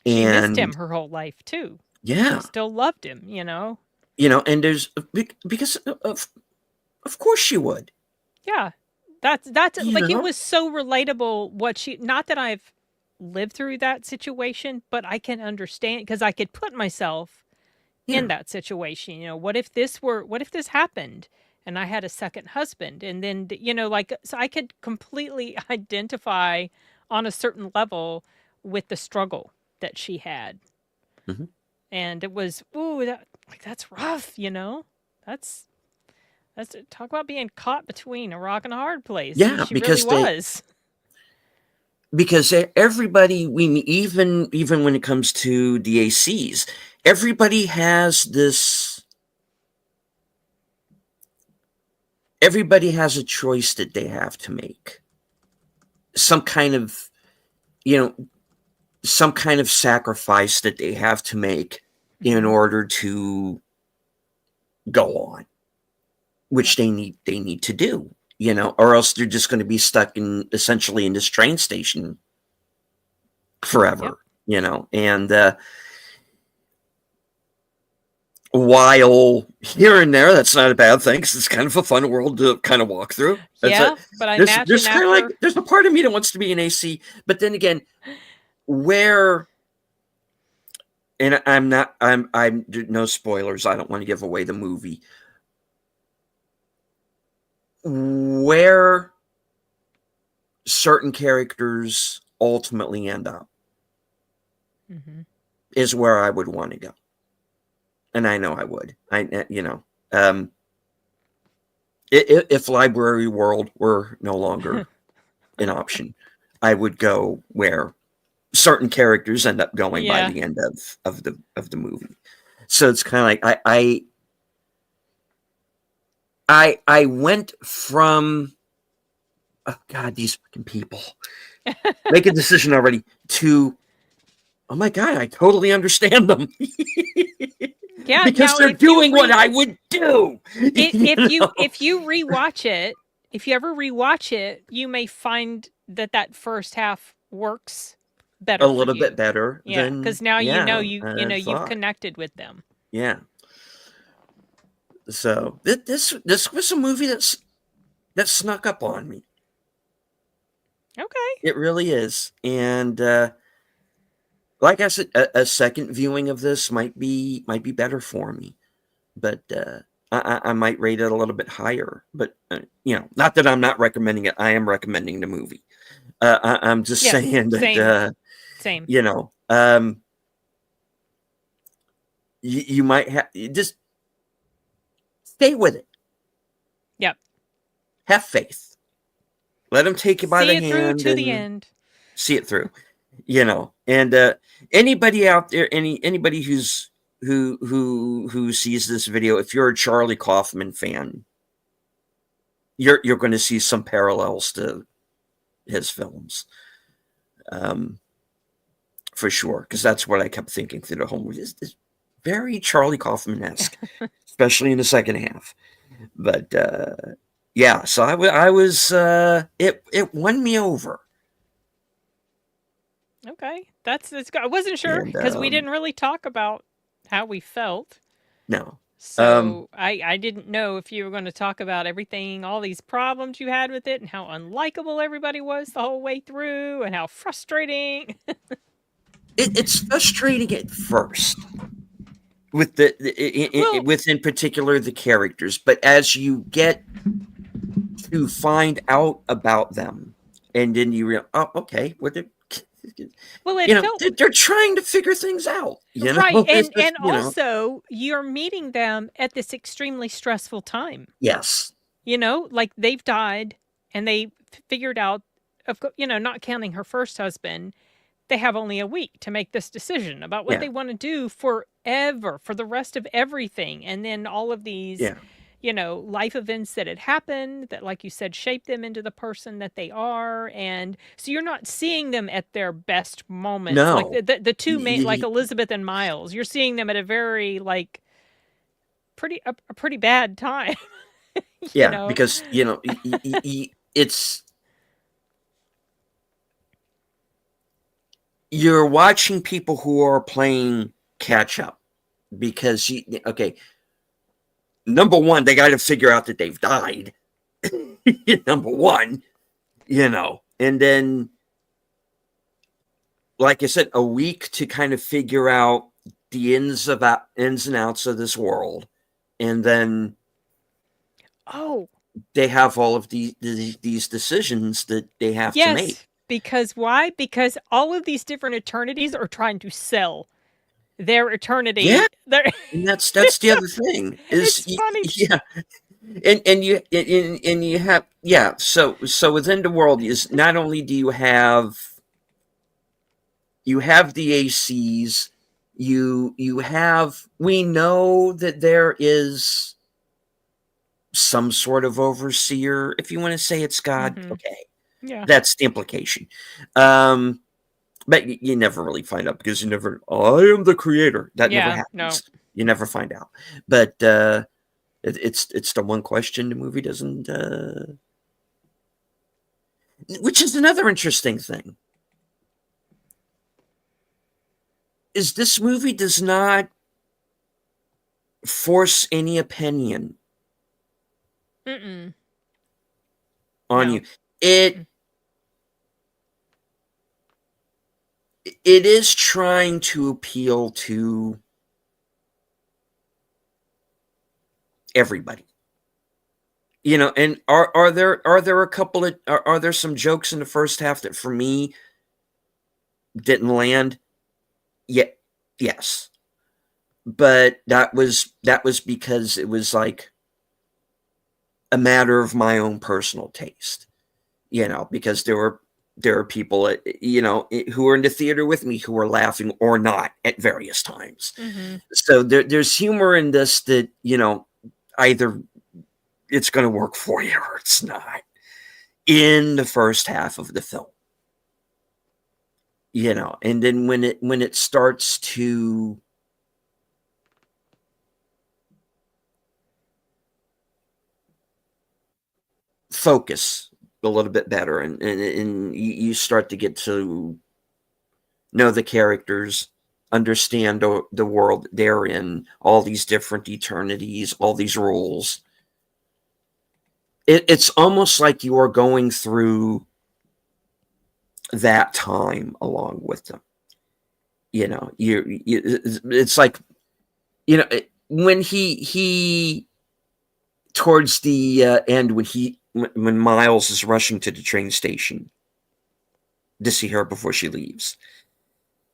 She missed him and her whole life too. She yeah, still loved him. and there's, because of course she would. Yeah. That's you like, it know was so relatable what she, not that I've lived through that situation, but I can understand because I could put myself in yeah. that situation. What if this happened and I had a second husband, and then, like, so I could completely identify on a certain level with the struggle that she had. Mhm. And it was, ooh, that's rough. That's talk about being caught between a rock and a hard place. Yeah, She really was. because everybody, even when it comes to the ACs, everybody has this. Everybody has a choice that they have to make. Some kind of, you know, some kind of sacrifice that they have to make in Hmm. order to go on, which Yep. they need to do, or else they're just going to be stuck in, essentially, in this train station Yep. forever. And while here and there, that's not a bad thing, because it's kind of a fun world to kind of walk through. That's it. Yeah, but I There's imagine kind of like, after. there's a part of me that wants to be an AC, but then again, where, and I'm no spoilers. I don't want to give away the movie. Where certain characters ultimately end up Hmm. is where I would want to go, and I know I would. Um, if Library World were no longer an option, I would go where certain characters end up going by the end of the movie. So it's kind of like I went from, oh God, these fucking people make a decision already, to, oh my God, I totally understand them. Yeah, because they're doing what I would do. If you rewatch it, if you ever rewatch it, you may find that first half works better. A little bit better. Yeah, because now you've connected with them. Yeah. So this was a movie that snuck up on me. Okay. It really is. And like I said, a second viewing of this might be better for me. But I might rate it a little bit higher. But not that I'm not recommending it. I am recommending the movie. I'm just saying that same. You might have just stay with it. Yep. Have faith. Let them take you by the hand. See it through to the end. See it through. And anybody out there, anybody who sees this video, if you're a Charlie Kaufman fan, you're going to see some parallels to his films, for sure. Because that's what I kept thinking through the whole movie. It's very Charlie Kaufman-esque, especially in the second half. But yeah, so I was it won me over. Okay, that's good. I wasn't sure because we didn't really talk about how we felt. No. So I didn't know if you were going to talk about everything, all these problems you had with it, and how unlikable everybody was the whole way through, and how frustrating. It's frustrating at first with with in particular the characters, but as you get to find out about them, and then you realize, oh, okay, they're trying to figure things out, right? And also, you're meeting them at this extremely stressful time. Yes, like they've died, and they figured out, not counting her first husband, they have only a week to make this decision about what they want to do forever, for the rest of everything, and then all of these. Life events that had happened that, like you said, shaped them into the person that they are. And so you're not seeing them at their best moments. No. Like the two main, like Elizabeth and Miles, you're seeing them at a very, like, a pretty bad time. Because, it's, you're watching people who are playing catch up because number one, they got to figure out that they've died. Number one, and then, like I said, a week to kind of figure out the ins and outs of this world, and then they have all of these decisions that they have to make. Because why? Because all of these different eternities are trying to sell their eternity. Yeah, and that's the other thing. Is it's funny. And you have So within the world is not only do you have the ACs, you have, we know that there is some sort of overseer, if you want to say it's God. Okay, that's the implication. But you never really find out because I am the creator. That never happens. No. You never find out. But it's the one question the movie doesn't... which is another interesting thing. Is this movie does not force any opinion on you. It is trying to appeal to everybody, and are there a couple of, are there some jokes in the first half that for me didn't land? Yes, but that was because it was like, a matter of my own personal taste, because there are people, who were in the theater with me who were laughing or not at various times. Mm-hmm. So there's humor in this that, either it's going to work for you or it's not in the first half of the film. And then when it starts to focus a little bit better, and you start to get to know the characters, understand the world they're in, all these different eternities, all these rules. It's almost like you are going through that time along with them. It's like, when he towards the end, when Miles is rushing to the train station to see her before she leaves,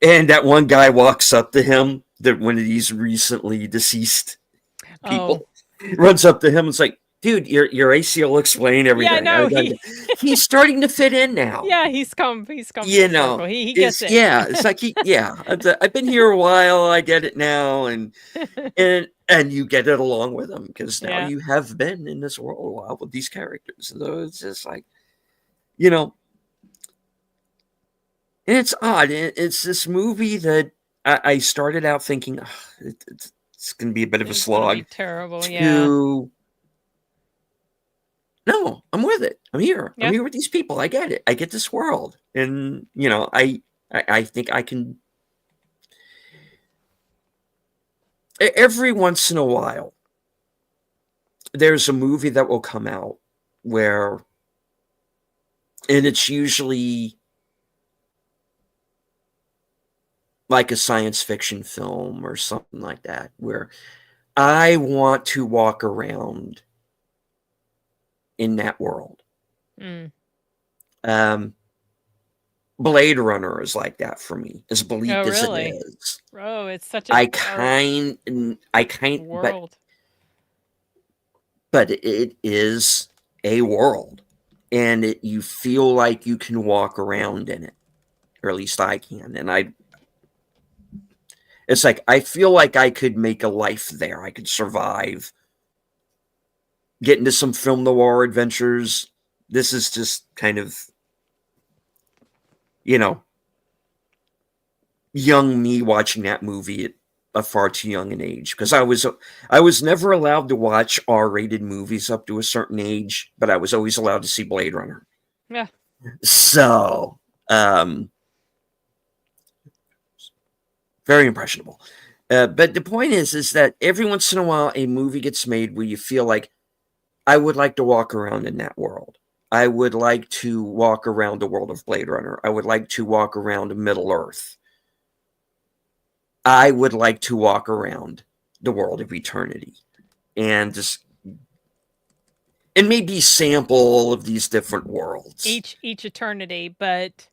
and that one guy walks up to him, that one of these recently deceased people runs up to him and is like, dude, your AC will explain everything. Yeah, no, he's starting to fit in now. Yeah, he's come full circle. He gets it. Yeah, it's like I've been here a while. I get it now, and you get it along with them because now you have been in this world a while with these characters. So it's just like, and it's odd. It's this movie that I started out thinking, it's going to be a bit of a slog. Be terrible, yeah. No, I'm with it. I'm here. I'm here with these people. I get it. I get this world. And, I think I can. Every once in a while, there's a movie that will come out where, and it's usually like a science fiction film or something like that, where I want to walk around in that world. Blade Runner is like that for me, as bleak as it is. Oh, it's such a world. But it is a world, and you feel like you can walk around in it, or at least I can. And it's like I feel like I could make a life there. I could survive. Get into some film noir adventures. This is just kind of, young me watching that movie at a far too young an age, because I was never allowed to watch R-rated movies up to a certain age, but I was always allowed to see Blade Runner. Yeah. So, very impressionable. But the point is that every once in a while, a movie gets made where you feel like, I would like to walk around in that world. I would like to walk around the world of Blade Runner. I would like to walk around Middle Earth. I would like to walk around the world of eternity and maybe sample all of these different worlds. Each eternity, but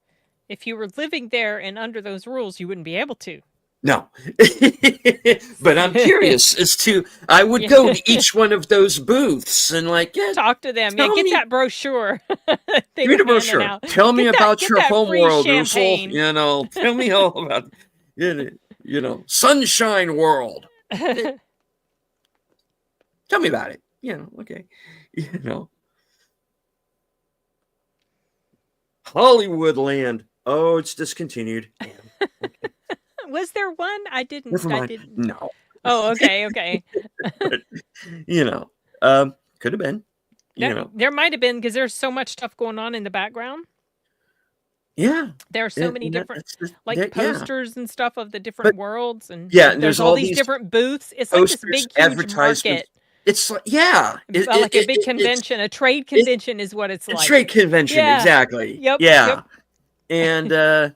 if you were living there and under those rules, you wouldn't be able to. No. But I'm curious as to, I would go to each one of those booths and talk to them. Get that broshure. Give me the brochure. Tell me about your homeworld, Russell. Tell me all about Sunshine World. Tell me about it. Okay. Hollywood Land. Oh, it's discontinued. Okay. Was there one? I didn't. Never mind. I didn't. No. Oh, okay. But, could have been. There might have been, because there's so much stuff going on in the background. Yeah. There are so many different posters and stuff of the different worlds, and there's all these different booths. It's like this big huge market. It's like like a big convention, a trade convention is what it's like. A trade convention, exactly. Yep. Yeah. Yep. And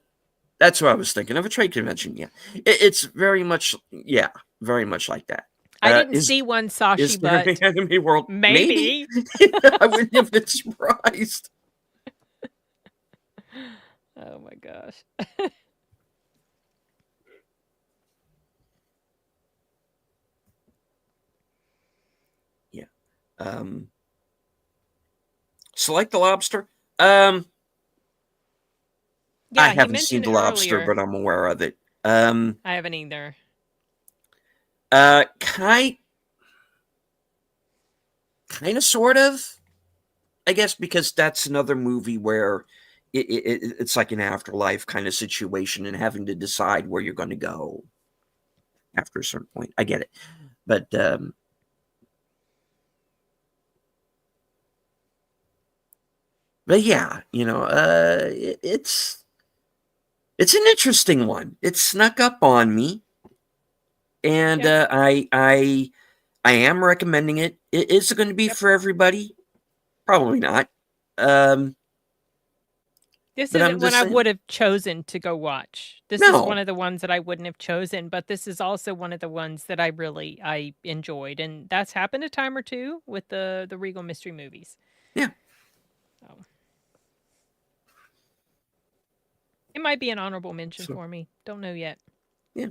that's what I was thinking of, a trade convention. Yeah. It's very much like that. I didn't see one, Sashi, is there but an anime world? maybe. I wouldn't have been surprised. Oh my gosh. Yeah. So like the lobster. Yeah, I he haven't seen mentioned the lobster, earlier. but I'm aware of it. I haven't either. Kind of, sort of. I guess because that's another movie where it's like an afterlife kind of situation and having to decide where you're going to go after a certain point. I get it, but yeah, it's an interesting one. It snuck up on me, and Yep. I am recommending it. Is it going to be Yep. for everybody? Probably not. This But I'm isn't one just I saying. would have chosen to go watch. This is one No. of the ones that I wouldn't have chosen, but this is also one of the ones that I enjoyed, and that's happened a time or two with the Regal mystery movies. Yeah. So it might be an honorable mention So, for me. Don't know yet. yeah.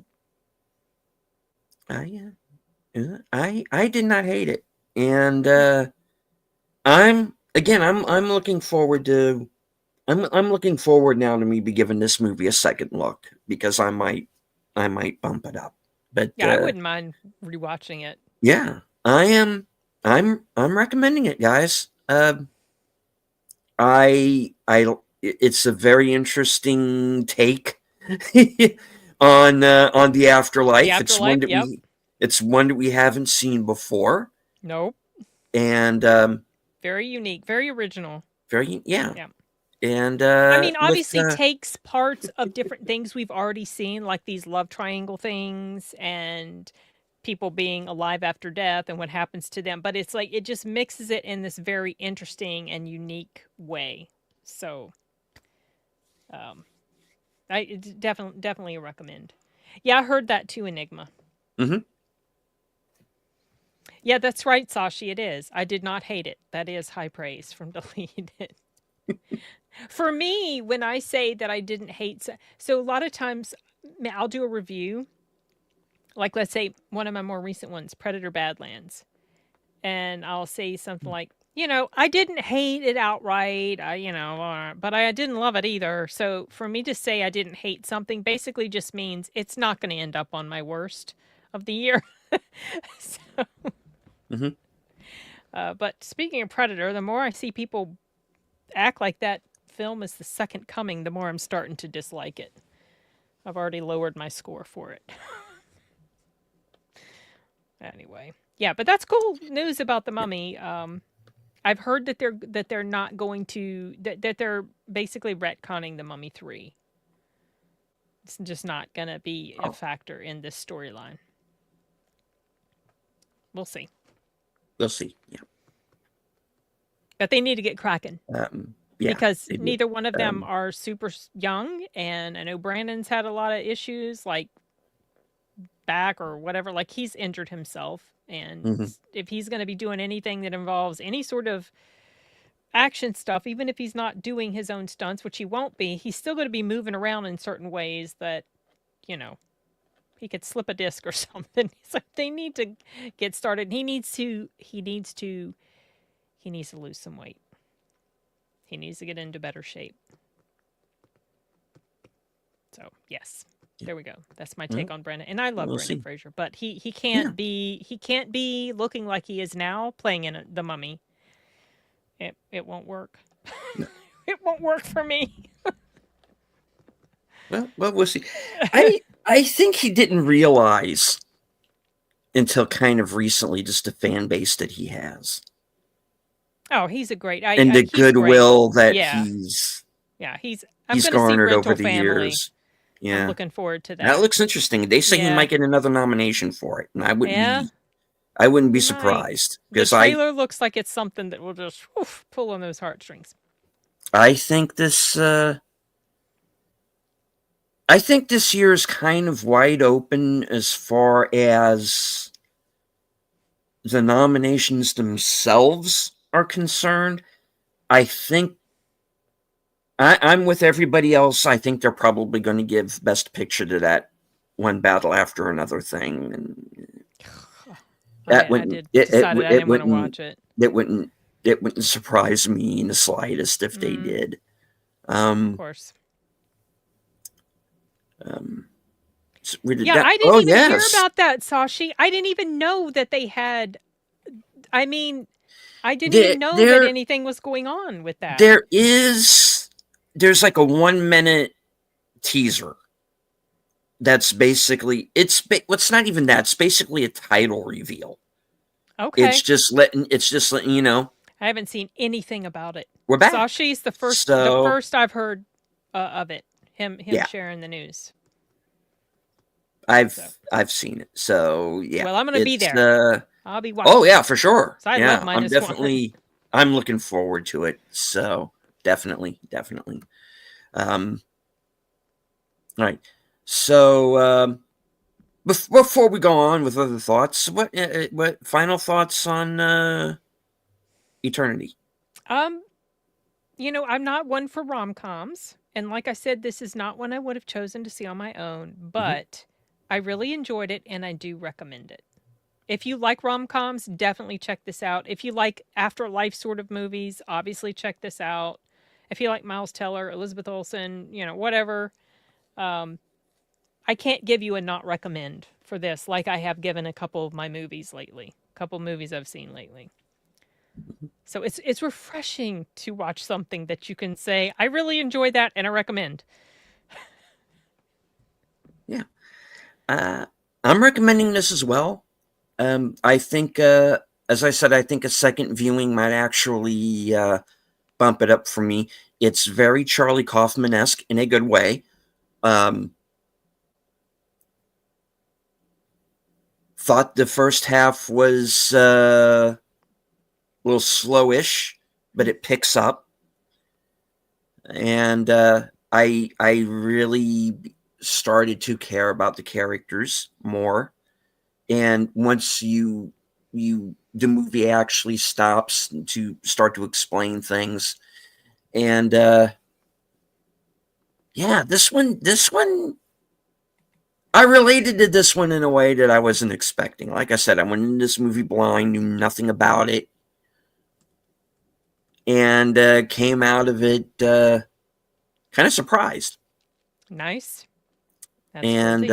I did not hate it, and I'm looking forward to. I'm looking forward now to me be giving this movie a second look because I might bump it up. But Yeah, I wouldn't mind rewatching it. yeah, I am. I'm recommending it, guys. It's a very interesting take on the The afterlife. Afterlife, yep. It's one that we haven't seen before, Nope. and Very unique, very original. very yeah. Yeah. And I mean, with obviously takes parts of different things we've already seen, like these love triangle things and people being alive after death and what happens to them, but it's like it just mixes it in this very interesting and unique way. So, I definitely recommend. Yeah, I heard that too, Enigma. Mhm. Yeah, that's right, Sashi. It is. I did not hate it. That is high praise from Deleted. For me, when I say that I didn't hate, so a lot of times I'll do a review, like let's say one of my more recent ones, Predator Badlands, and I'll say something like, I didn't hate it outright, but I didn't love it either. So for me to say I didn't hate something basically just means it's not going to end up on my worst of the year. So, Mhm. but speaking of Predator, the more I see people act like that film is the second coming, the more I'm starting to dislike it. I've already lowered my score for it. Anyway, yeah, but that's cool news about the Mummy. I've heard that they're not going to that they're basically retconning the Mummy 3. It's just not going to be a factor in this storyline. We'll see. We'll see. Yeah. But they need to get cracking. Yeah. Because neither one of them are super young, and I know Brandon's had a lot of issues like back or whatever, like he's injured himself, and if he's going to be doing anything that involves any sort of action stuff, even if he's not doing his own stunts, which he won't be, he's still going to be moving around in certain ways that he could slip a disc or something. So they need to get started. He needs to lose some weight. He needs to get into better shape. So yes, there we go. That's my take on Brendan, and I love Brendan Fraser, but he can't be looking like he is now playing in The Mummy. It won't work. It won't work for me. Well, we'll see. I think he didn't realize until kind of recently just the fan base that he has. Oh, he's a great and the goodwill that he's garnered over the years. Yeah, I'm looking forward to that. That looks interesting. They say he might get another nomination for it, and I wouldn't be surprised because the trailer looks like it's something that will just pull on those heartstrings. I think this year is kind of wide open as far as the nominations themselves are concerned. I think I'm with everybody else. I think they're probably going to give Best Picture to that One Battle After Another thing. And I did decide I didn't want to watch it. It wouldn't it wouldn't surprise me in the slightest if they did. Of course. We did Yeah, that. I didn't even hear Yes. about that, Sashi. I didn't even know that they had. I mean, I didn't even know that anything was going on with that. There's like a 1 minute teaser. That's basically what's not even that. It's basically a title reveal. Okay. It's just letting you know. I haven't seen anything about it. We're back. Sashi's the first I've heard of it. Him sharing the news. I've seen it. So yeah. Well, I'm gonna be there. I'll be watching. Oh yeah, for sure. So I love minus one. I'm looking forward to it. So definitely. All right. So before we go on with other thoughts, what final thoughts on Eternity? I'm not one for rom-coms, and like I said, this is not one I would have chosen to see on my own, but I really enjoyed it, and I do recommend it. If you like rom-coms, definitely check this out. If you like afterlife sort of movies, obviously check this out. If you like Miles Teller, Elizabeth Olsen, whatever, I can't give you a not recommend for this like I have given a couple of my movies lately, a couple of movies I've seen lately. So it's refreshing to watch something that you can say, I really enjoyed that and I recommend. Yeah. I'm recommending this as well. I think, as I said, I think a second viewing might actually bump it up for me. It's very Charlie Kaufman-esque in a good way. Thought the first half was a little slowish, but it picks up. And I really started to care about the characters more. And once the movie actually stops to start to explain things, and this one, I related to this one in a way that I wasn't expecting. Like I said, I went into this movie blind, knew nothing about it, and came out of it kind of surprised. Nice. That's and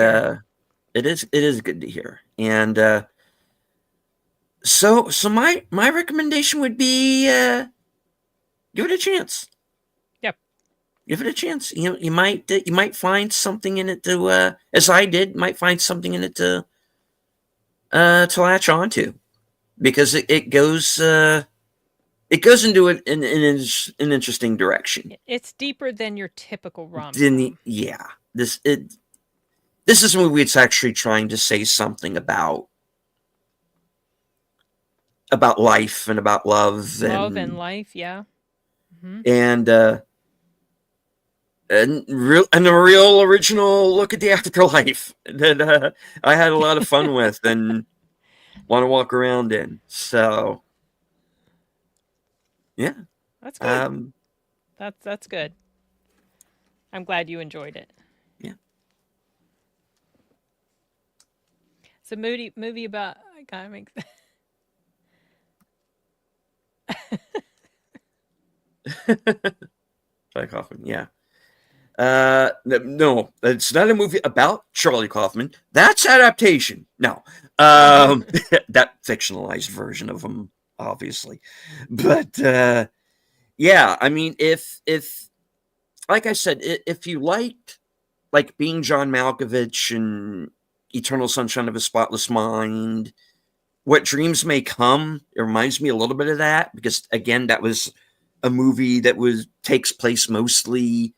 it is good to hear. And so my recommendation would be give it a chance. Yep. Give it a chance. You might find something in it to as I did, might find something in it to latch onto, because it goes into it in an interesting direction. It's deeper than your typical rom-com. This is a movie that's actually trying to say something about life and about love and life, yeah. Mm-hmm. And a real original look at the afterlife that I had a lot of fun with and want to walk around in. So yeah, that's good. That's good. I'm glad you enjoyed it. Yeah. It's a movie about kind of makes. Charlie Kaufman, yeah. No, it's not a movie about Charlie Kaufman. That's adaptation. No, that fictionalized version of him, obviously. But yeah, I mean, if like I said, if you liked like Being John Malkovich and Eternal Sunshine of a Spotless Mind, What Dreams May Come, it reminds me a little bit of that, because again, that was a movie that takes place mostly,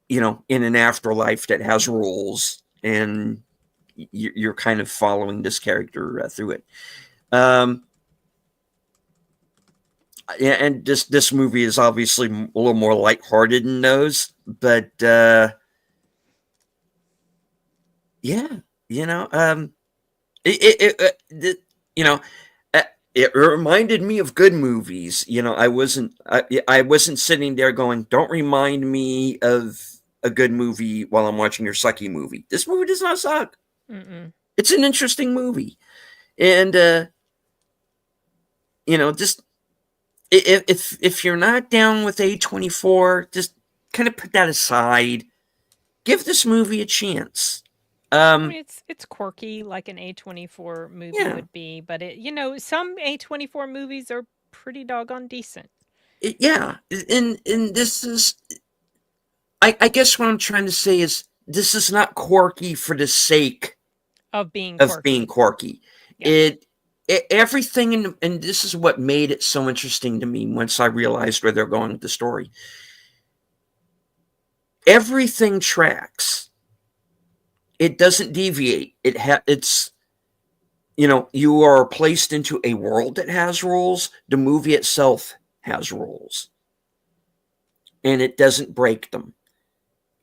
in an afterlife that has rules, and you're kind of following this character through it. Yeah, and this movie is obviously a little more lighthearted than those, but yeah, it reminded me of good movies. I wasn't sitting there going, "Don't remind me of a good movie while I'm watching your sucky movie." This movie does not suck. Mm-mm. It's an interesting movie, and just if you're not down with A24, just kind of put that aside. Give this movie a chance. I mean, it's quirky like an A24 movie Yeah, would be, but some A24 movies are pretty doggone decent yeah, and this is. I guess what I'm trying to say is this is not quirky for the sake of being of quirky. being quirky. Yeah. Everything, and this is what made it so interesting to me once I realized where they're going with the story. Everything tracks. It doesn't deviate. It's you are placed into a world that has rules. The movie itself has rules, and it doesn't break them,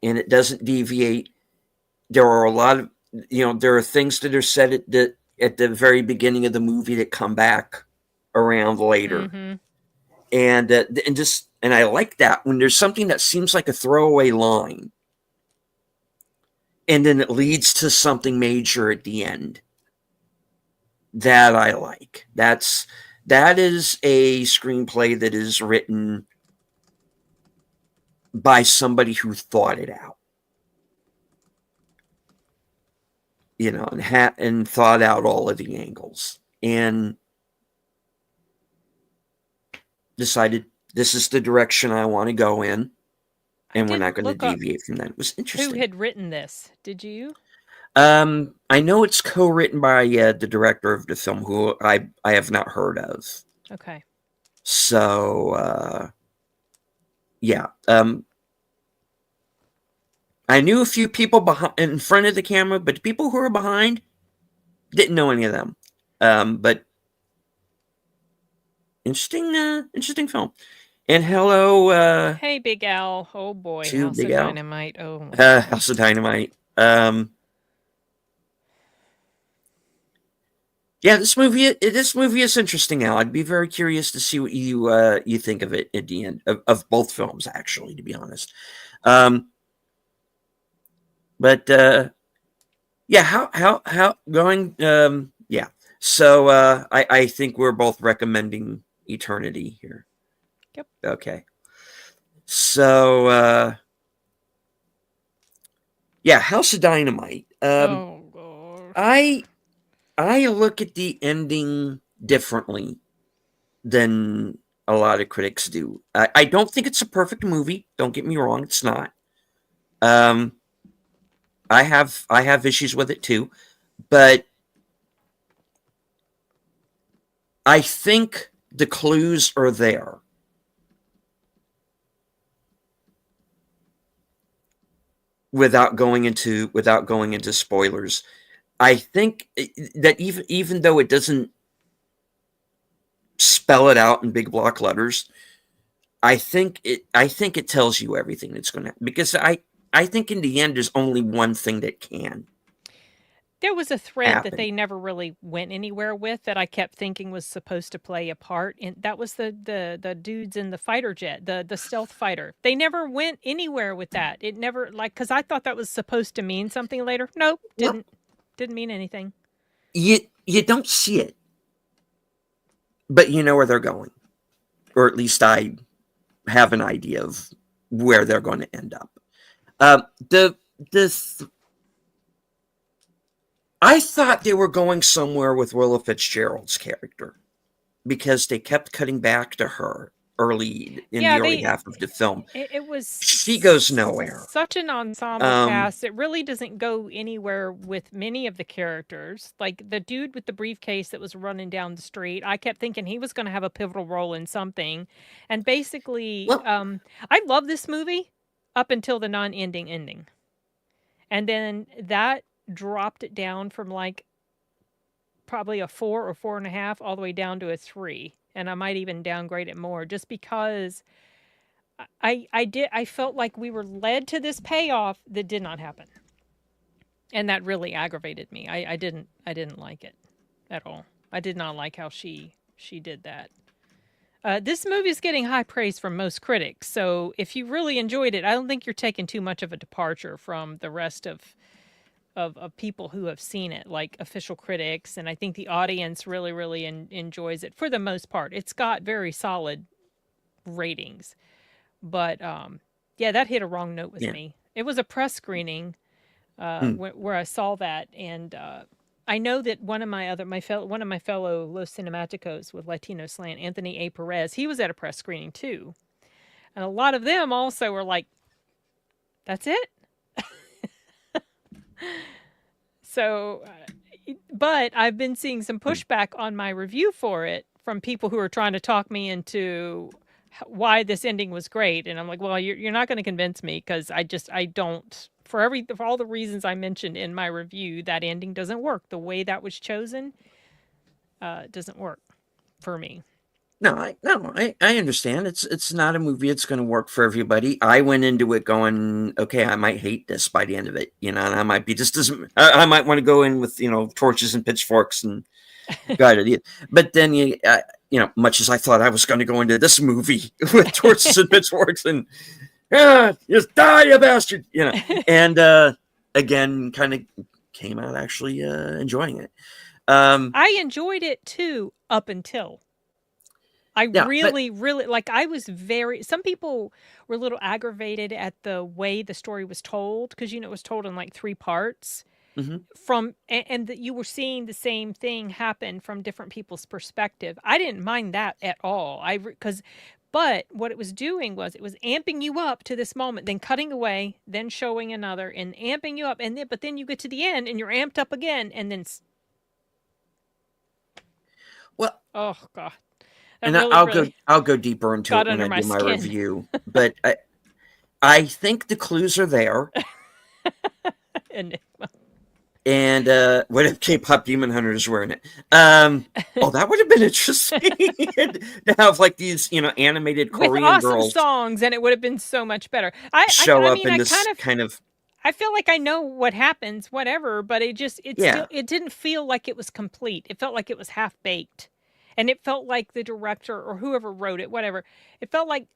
and it doesn't deviate. There are a lot of there are things that are said at the very beginning of the movie that come back around later, Mm-hmm. and I like that when there's something that seems like a throwaway line, and then it leads to something major at the end. That I like. That is a screenplay that is written by somebody who thought it out. And thought out all of the angles and decided this is the direction I want to go in, and we're not going to deviate from that. It was interesting. Who had written this? Did you? I know it's co-written by the director of the film, who I have not heard of. Okay. So, yeah. I knew a few people in front of the camera, but the people who were behind didn't know any of them. But interesting film. And hello. Hey, Big Al. Oh boy, to House Big of Al. Dynamite. Oh my House of Dynamite. Yeah, this movie is interesting. Now, I'd be very curious to see what you think of it at the end of both films. Actually, to be honest, but yeah, how going? Yeah, so I think we're both recommending Eternity here. Yep. Okay. So yeah, House of Dynamite. Oh gosh. I look at the ending differently than a lot of critics do. I don't think it's a perfect movie. Don't get me wrong, it's not. I have issues with it too, but I think the clues are there. Without going into spoilers, I think that even though it doesn't spell it out in big block letters, I think it tells you everything that's going to, because I think in the end there's only one thing that can. There was a thread happen. that they never really went anywhere with that I kept thinking was supposed to play a part, and that was the dudes in the fighter jet, the stealth fighter. They never went anywhere with that. It never, like, because I thought that was supposed to mean something later. Nope, didn't mean anything. You don't see it, but you know where they're going, or at least I have an idea of where they're going to end up. I thought they were going somewhere with Willa Fitzgerald's character, because they kept cutting back to her early in the early half of the film. It was she goes nowhere. Such an ensemble cast. It really doesn't go anywhere with many of the characters. Like the dude with the briefcase that was running down the street, I kept thinking he was going to have a pivotal role in something. And basically, I love this movie up until the non-ending ending. And then that dropped it down from like probably a 4 or 4.5 all the way down to a 3. And I might even downgrade it more, just because I felt like we were led to this payoff that did not happen. And that really aggravated me. I didn't like it at all. I did not like how she did that. This movie is getting high praise from most critics, so if you really enjoyed it, I don't think you're taking too much of a departure from the rest of people who have seen it, like official critics, and I think the audience really enjoys it for the most part. It's got very solid ratings. But yeah, that hit a wrong note with me. It was a press screening where I saw that, and I know that one of my fellow Los Cinematicos with Latino Slant, Anthony A. Perez, he was at a press screening too, and a lot of them also were like, "That's it." So, but I've been seeing some pushback on my review for it from people who are trying to talk me into why this ending was great, and I'm like, well, you're not going to convince me, because I don't, for all the reasons I mentioned in my review, that ending doesn't work. The way that was chosen doesn't work for me. No, I understand. It's not a movie that's going to work for everybody. I went into it going, okay, I might hate this by the end of it, and I might be just as I might want to go in with torches and pitchforks and got it. But then much as I thought I was going to go into this movie with torches and pitchforks and just die, you bastard, and again, kind of came out actually enjoying it. I enjoyed it too up until. Really, like, I was some people were a little aggravated at the way the story was told, because, it was told in like 3 parts and that you were seeing the same thing happen from different people's perspective. I didn't mind that at all. But what it was doing was it was amping you up to this moment, then cutting away, then showing another, and amping you up. But then you get to the end and you're amped up again. And then, well, oh God. And I'll go deeper into it when I do my review. But I think the clues are there. And what if K-pop Demon Hunters were in it? That would have been interesting to have like these, animated Korean with awesome girls songs, and it would have been so much better. I feel like I know what happens, whatever, but it didn't feel like it was complete. It felt like it was half baked. And it felt like the director or whoever wrote it, whatever, it felt like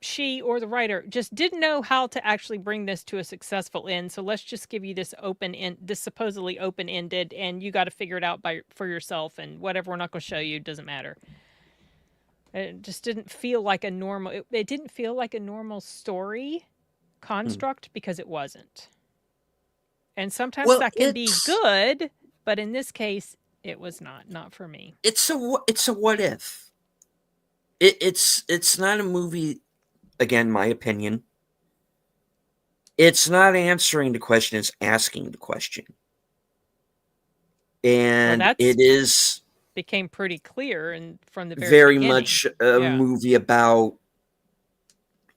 she or the writer just didn't know how to actually bring this to a successful end. So let's just give you this this supposedly open-ended, and you got to figure it out for yourself, and whatever we're not going to show you doesn't matter. It just didn't feel like a normal. It didn't feel like a normal story construct because it wasn't. And sometimes that can be good, but in this case, it was not for me. It's a what if. It's not a movie. Again, my opinion. It's not answering the question; it's asking the question, and it became pretty clear and from the very beginning. much a movie about: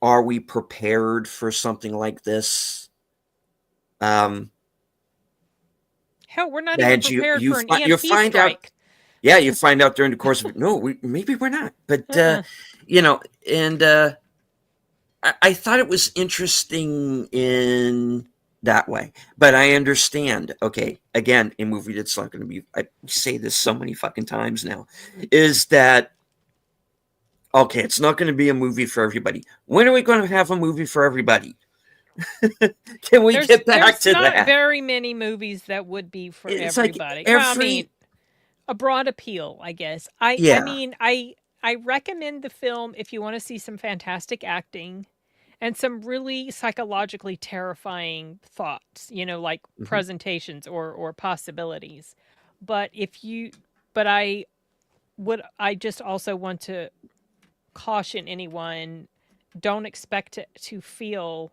are we prepared for something like this? Hell, we're not even prepared for an EMP strike. You find out during the course of it. No, maybe we're not. But I thought it was interesting in that way. But I understand. Okay, again, a movie that's not going to be. I say this so many fucking times now. Is that okay? It's not going to be a movie for everybody. When are we going to have a movie for everybody? Can we get back to that? There's not very many movies that would be for everybody. I mean, a broad appeal, I guess. I mean, I recommend the film if you want to see some fantastic acting and some really psychologically terrifying thoughts, like presentations or possibilities. But I just also want to caution anyone, don't expect to feel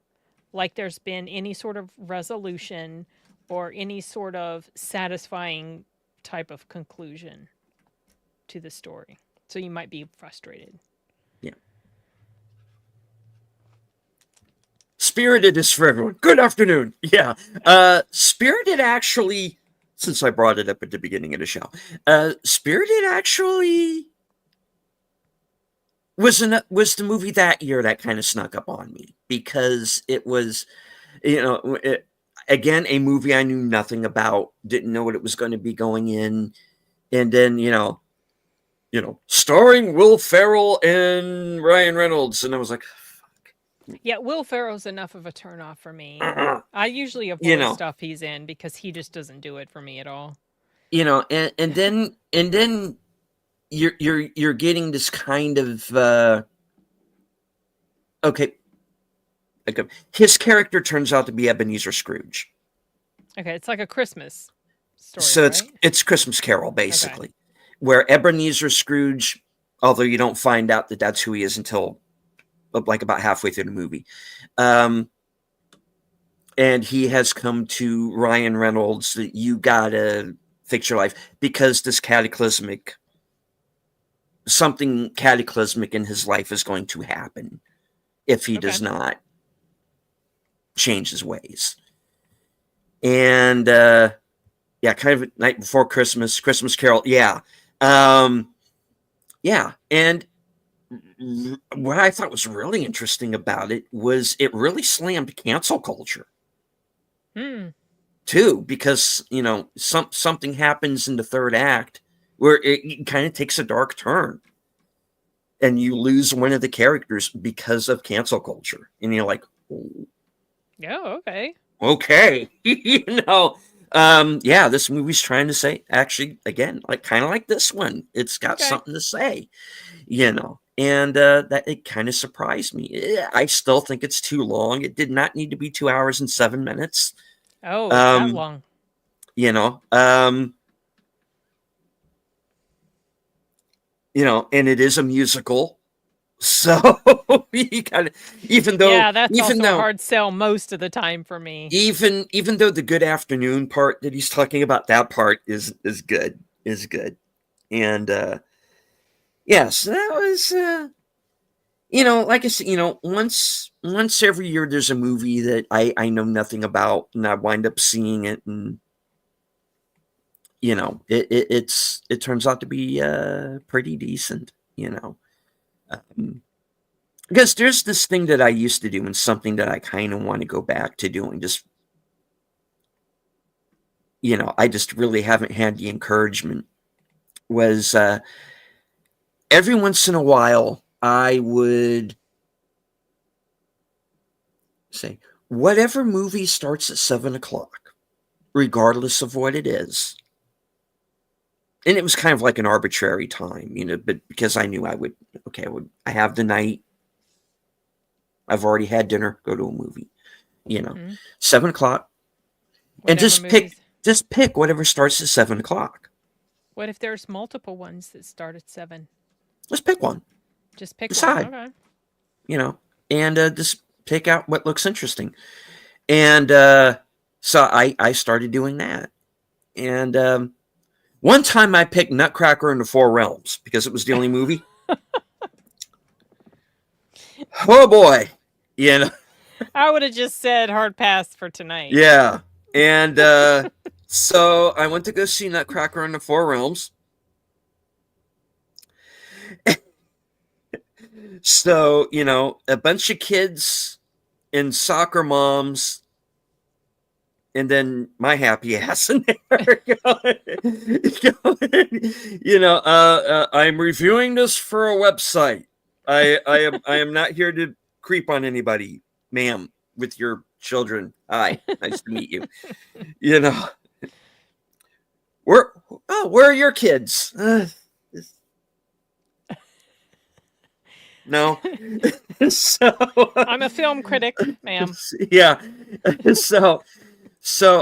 like there's been any sort of resolution or any sort of satisfying type of conclusion to the story. So you might be frustrated. Yeah. Spirited is for everyone. Good afternoon. Yeah. Spirited actually, since I brought it up at the beginning of the show, Spirited actually was the movie that year that kind of snuck up on me, because it was, again, a movie I knew nothing about, didn't know what it was going to be going in, and then starring Will Ferrell and Ryan Reynolds, and I was like, fuck. Yeah, Will Ferrell's enough of a turnoff for me. I usually avoid stuff he's in because he just doesn't do it for me at all. And then you're getting this kind of okay, his character turns out to be Ebenezer Scrooge. Okay, it's like a Christmas story, So right? it's Christmas Carol, basically, where Ebenezer Scrooge, although you don't find out that that's who he is until like about halfway through the movie. And he has come to Ryan Reynolds that you gotta fix your life because this something cataclysmic in his life is going to happen if he does not change his ways. And yeah, kind of night before Christmas Carol. Yeah. Yeah. And what I thought was really interesting about it was it really slammed cancel culture. Too, because, you know, something happens in the third act where it kind of takes a dark turn and you lose one of the characters because of cancel culture. And you're like, oh, yeah, okay. You know, yeah, this movie's trying to say, actually, again, like kind of like this one, it's got something to say, you know, and that it kind of surprised me. I still think it's too long. It did not need to be 2 hours and 7 minutes. Oh, that long. You know, and it is a musical. So you gotta, even though that's also a hard sell most of the time for me. Even though the good afternoon part that he's talking about, that part is good. And yes, that was like I said, once every year there's a movie that I know nothing about and I wind up seeing it, and it turns out to be pretty decent, because there's this thing that I used to do and something that I kind of want to go back to doing. Just, I just really haven't had the encouragement. Was every once in a while I would say, whatever movie starts at 7:00, regardless of what it is. And it was kind of like an arbitrary time, but because I knew I I have the night. I've already had dinner, go to a movie, 7:00. And just pick whatever starts at 7:00. What if there's multiple ones that start at 7? Let's pick one. Just pick Decide. one. Okay. And just pick out what looks interesting. And so I started doing that. And one time I picked Nutcracker in the Four Realms because it was the only movie. Oh boy. I would have just said hard pass for tonight. Yeah. And so I went to go see Nutcracker in the Four Realms. So, a bunch of kids and soccer moms, and then my happy ass in there. I'm reviewing this for a website. I am not here to creep on anybody, ma'am, with your children. Hi, nice to meet you. Where are your kids? No. So I'm a film critic, ma'am. Yeah. So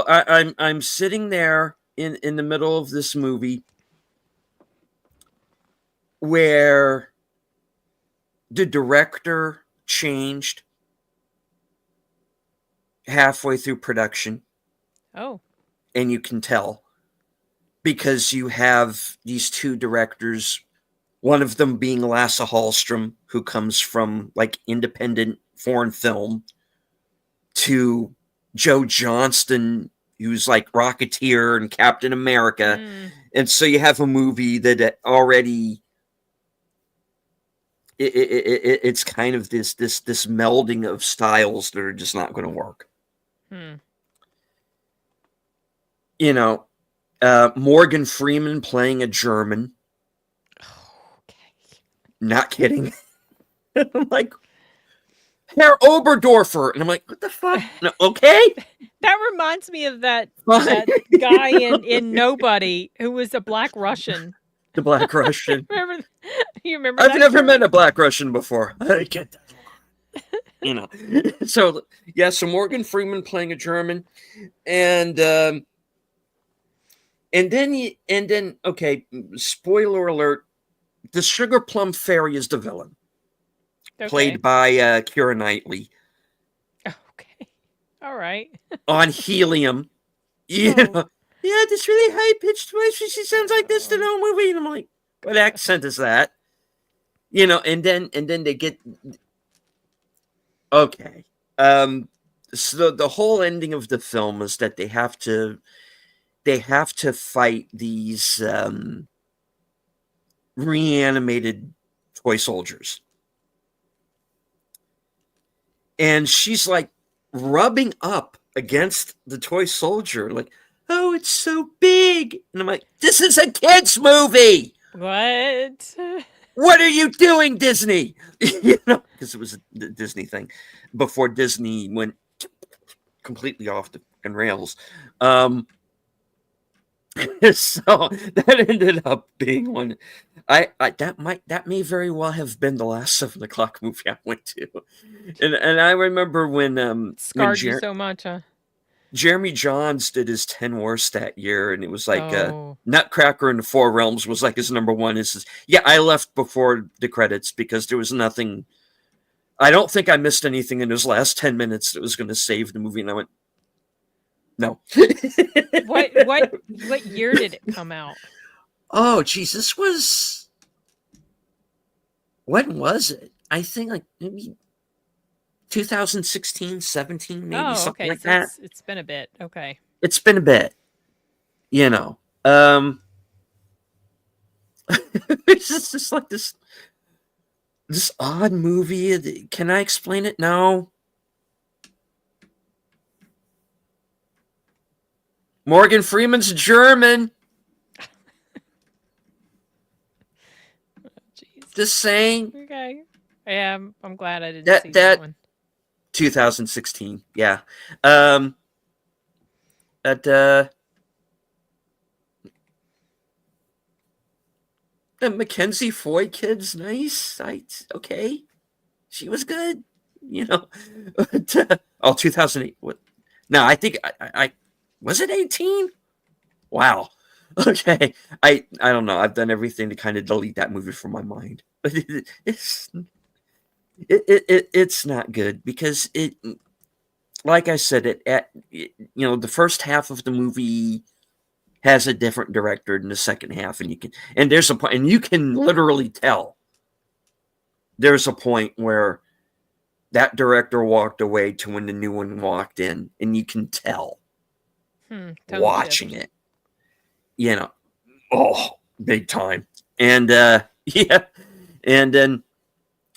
I'm sitting there in the middle of this movie where the director changed halfway through production. Oh. And you can tell because you have these two directors, one of them being Lasse Hallström, who comes from like independent foreign film, to Joe Johnston, who's like Rocketeer and Captain America. And so you have a movie that already it's kind of this melding of styles that are just not going to work. Morgan Freeman playing a German. Not kidding. I'm like, Herr Oberdorfer. And I'm like, what the fuck? No, okay. That reminds me of that guy in Nobody who was a Black Russian. The Black Russian. You remember I've that never met a Black Russian before. I get that. You know, so yeah, so Morgan Freeman playing a German, and then okay, spoiler alert: the Sugar Plum Fairy is the villain, played by Keira Knightley. Okay, all right. On helium, you know, yeah, this really high pitched voice. She sounds like this in the whole movie, and I'm like, what accent is that? You know, and then they get okay. So the whole ending of the film is that they have to fight these reanimated toy soldiers, and she's like rubbing up against the toy soldier, like, oh, it's so big, and I'm like, this is a kids movie. What are you doing, Disney? You know, because it was a Disney thing before Disney went completely off the fucking rails. So that ended up being one. That may very well have been the last 7 o'clock movie I went to, and I remember when scarred you so much, huh? Jeremy Johns did his 10 worst that year, and it was like Nutcracker and the Four Realms was like his number one. Yeah, I left before the credits because there was nothing. I don't think I missed anything in his last 10 minutes that was going to save the movie, and I went, no. What year did it come out? Oh, geez, this was. When was it? I think like maybe 2016, 17, maybe something like that. It's been a bit. Okay. It's been a bit. You know. It's just like this odd movie. Can I explain it? No. Morgan Freeman's German. Just saying. Okay. Yeah, I'm glad I didn't see that one. 2016. Yeah. The Mackenzie Foy kid's nice. Okay. She was good. You know. 2008. What? No, I think I was it 18? Wow. Okay. I don't know. I've done everything to kind of delete that movie from my mind. But it's not good because it, like I said, the first half of the movie has a different director than the second half, and there's a point, and you can literally tell there's a point where that director walked away to when the new one walked in, and you can tell watching it, you know, big time. And yeah, and then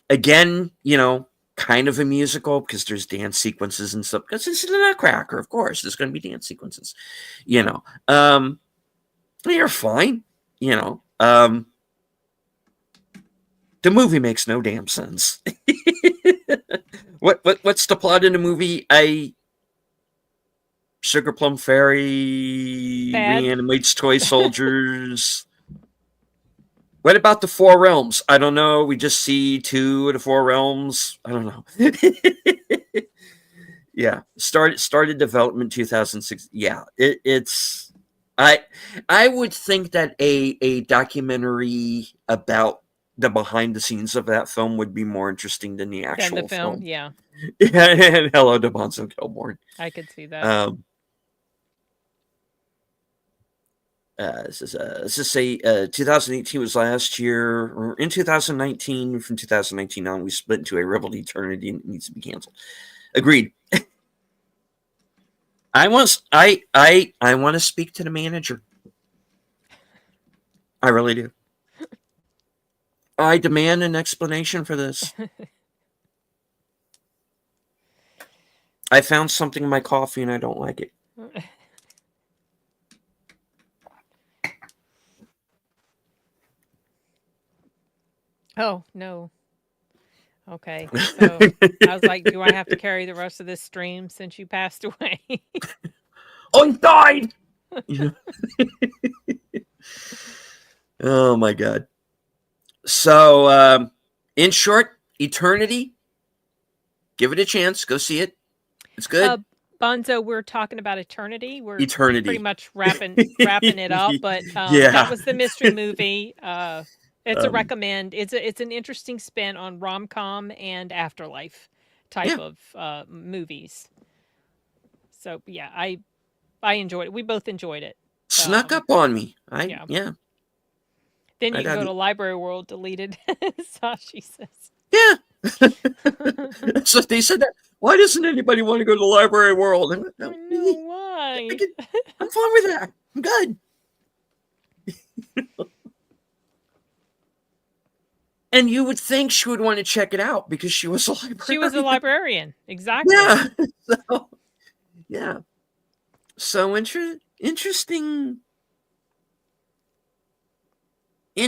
again, you know, kind of a musical because there's dance sequences and stuff. Because it's the Nutcracker, of course. There's going to be dance sequences, you know. You're fine, you know. The movie makes no damn sense. What's the plot in the movie? Sugar Plum Fairy reanimates toy soldiers. What about the Four Realms? I don't know. We just see 2 of the 4 realms. I don't know. Yeah, started development 2006. Yeah, it's. I would think that a documentary about the behind the scenes of that film would be more interesting than the actual film. Yeah. And Hello to Bonzo Kilborn. I could see that. This is say 2018 was last year, or in 2019. From 2019 on, we split into a Rebel Eternity and it needs to be canceled. Agreed. I want to speak to the manager. I really do. I demand an explanation for this. I found something in my coffee and I don't like it. Oh, no. Okay. So I was like, do I have to carry the rest of this stream since you passed away? I died! Oh, my God. So, in short, Eternity Give it a chance. Go see it. It's good. Bonzo, we're talking about Eternity. We're Eternity. pretty much wrapping it up, but Yeah. that was the mystery movie. It's a recommend. It's an interesting spin on rom-com and afterlife type of movies. So yeah, I enjoyed it. We both enjoyed it. Snuck up on me. Yeah. Then you can go to Library World deleted, Sashi says. Yeah. So they said that. Why doesn't anybody want to go to the Library World? No, why? I'm fine with that. I'm good. And you would think she would want to check it out because she was a librarian. She was a librarian. Exactly. Yeah. So interesting.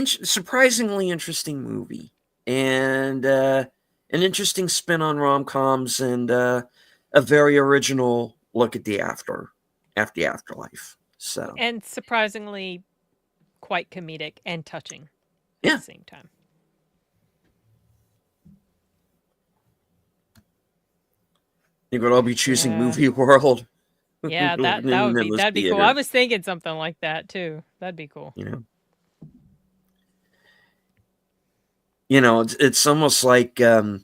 Surprisingly interesting movie. And an interesting spin on rom-coms and a very original look at the afterlife. So, and surprisingly quite comedic and touching at the same time. You could all be choosing Movie World. Yeah, that'd be cool. I was thinking something like that too. That'd be cool. It's almost like that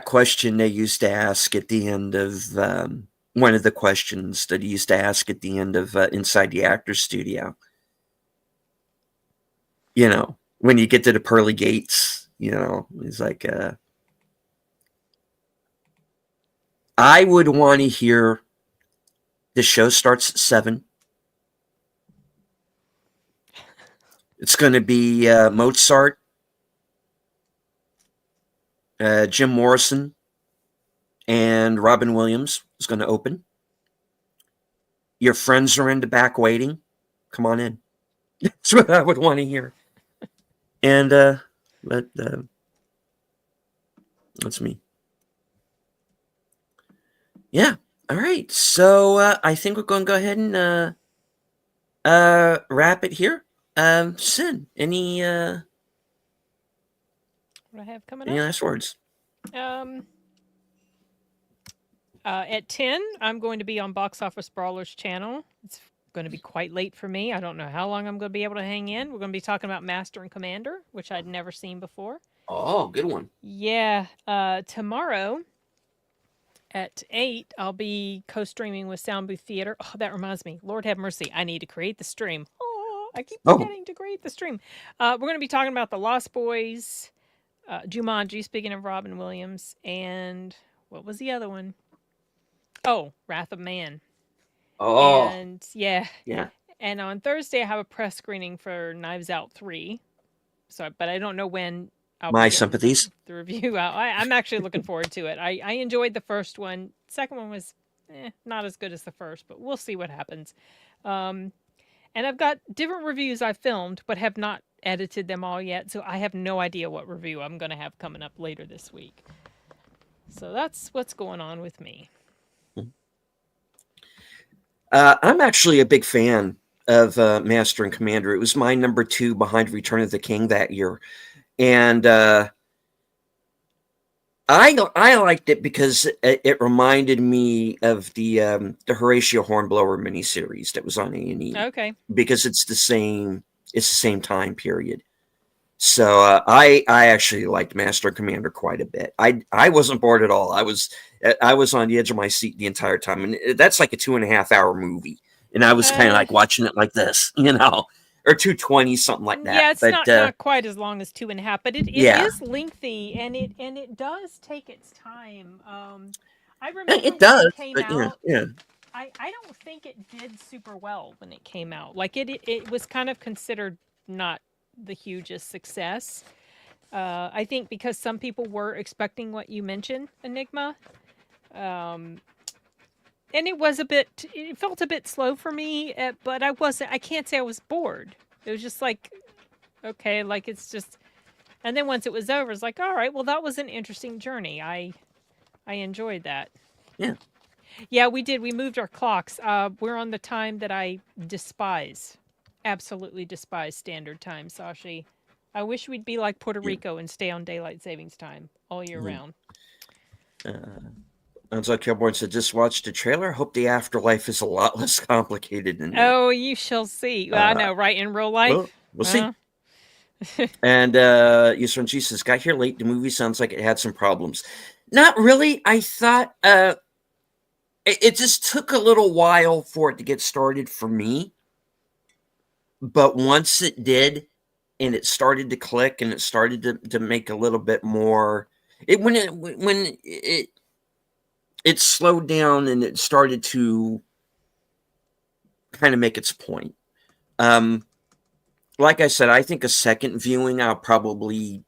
question they used to ask at the end of one of the questions that he used to ask at the end of Inside the Actors Studio. When you get to the pearly gates, it's like, I would want to hear the show starts at 7. It's going to be Mozart, Jim Morrison, and Robin Williams is going to open. Your friends are in the back waiting. Come on in. That's what I would want to hear. And that's me. Yeah. All right. So I think we're going to go ahead and wrap it here. Sin, any what I have coming any up? last words? At 10, I'm going to be on Box Office Brawler's channel. It's going to be quite late for me. I don't know how long I'm going to be able to hang in. We're going to be talking about Master and Commander, which I'd never seen before. Oh, good one. Yeah. Tomorrow at 8, I'll be co-streaming with Sound Booth Theater. Oh, that reminds me. Lord have mercy. I need to create the stream. I keep forgetting to create the stream. We're going to be talking about The Lost Boys, Jumanji, speaking of Robin Williams, and what was the other one? Oh, Wrath of Man. Oh. And yeah. And on Thursday, I have a press screening for Knives Out 3. But I don't know when I'll My sympathies. The review out. I'm actually looking forward to it. I enjoyed the first one. Second one was not as good as the first, but we'll see what happens. And I've got different reviews I filmed, but have not edited them all yet. So I have no idea what review I'm going to have coming up later this week. So that's what's going on with me. I'm actually a big fan of Master and Commander. It was my number 2 behind Return of the King that year. And I liked it because it reminded me of the Horatio Hornblower miniseries that was on A&E. Okay. Because it's the same time period. So I actually liked Master and Commander quite a bit. I wasn't bored at all. I was on the edge of my seat the entire time, and that's like a 2.5-hour movie. And I was kind of like watching it like this, or 220, something like that. Yeah, it's not quite as long as 2.5, but it is lengthy, and it does take its time. I remember it does. When it came out. Yeah. I don't think it did super well when it came out. Like it was kind of considered not the hugest success. I think because some people were expecting what you mentioned, Enigma. And it felt a bit slow for me, but I can't say I was bored. It was just like, okay, like it's just, and then once it was over, it's like, all right, well, that was an interesting journey. I enjoyed that. Yeah. Yeah, we did. We moved our clocks. We're on the time that I despise. Absolutely despise standard time, Sashi. I wish we'd be like Puerto Rico and stay on daylight savings time all year round. Sounds like Kilborn said, just watched the trailer. Hope the afterlife is a lot less complicated than that. Oh, you shall see. I know, right? In real life? Well, we'll see. And Yusron G says, got here late. The movie sounds like it had some problems. Not really. I thought it just took a little while for it to get started for me. But once it did, and it started to click, and it started to make a little bit more. When it slowed down and it started to kind of make its point. Like I said, I think a second viewing, I'll probably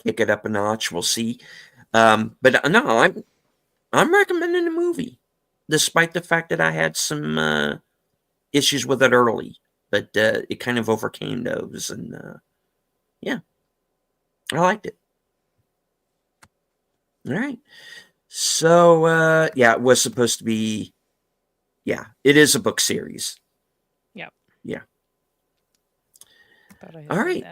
kick it up a notch. We'll see. But no, I'm recommending the movie, despite the fact that I had some issues with it early. But it kind of overcame those, and yeah, I liked it. All right. So, yeah, it was supposed to be, yeah, it is a book series. Yep. Yeah. All right.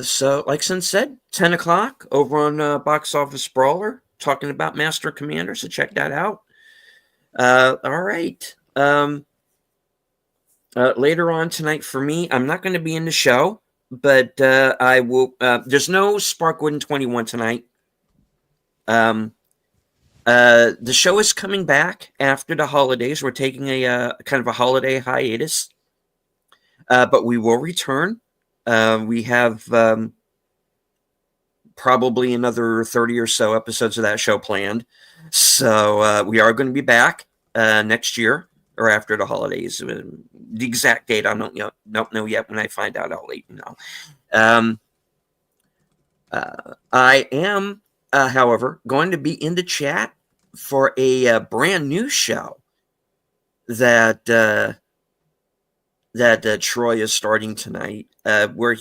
So, like Sin said, 10 o'clock over on Box Office Brawler, talking about Master Commander, so check that out. All right. Later on tonight for me, I'm not going to be in the show, but I will. There's no Sparkwood 21 tonight. The show is coming back after the holidays. We're taking a kind of a holiday hiatus, but we will return. We have probably another 30 or so episodes of that show planned. So we are going to be back next year or after the holidays. The exact date I don't know yet. When I find out, I'll let you know. I am, however, going to be in the chat for a brand new show that Troy is starting tonight. Where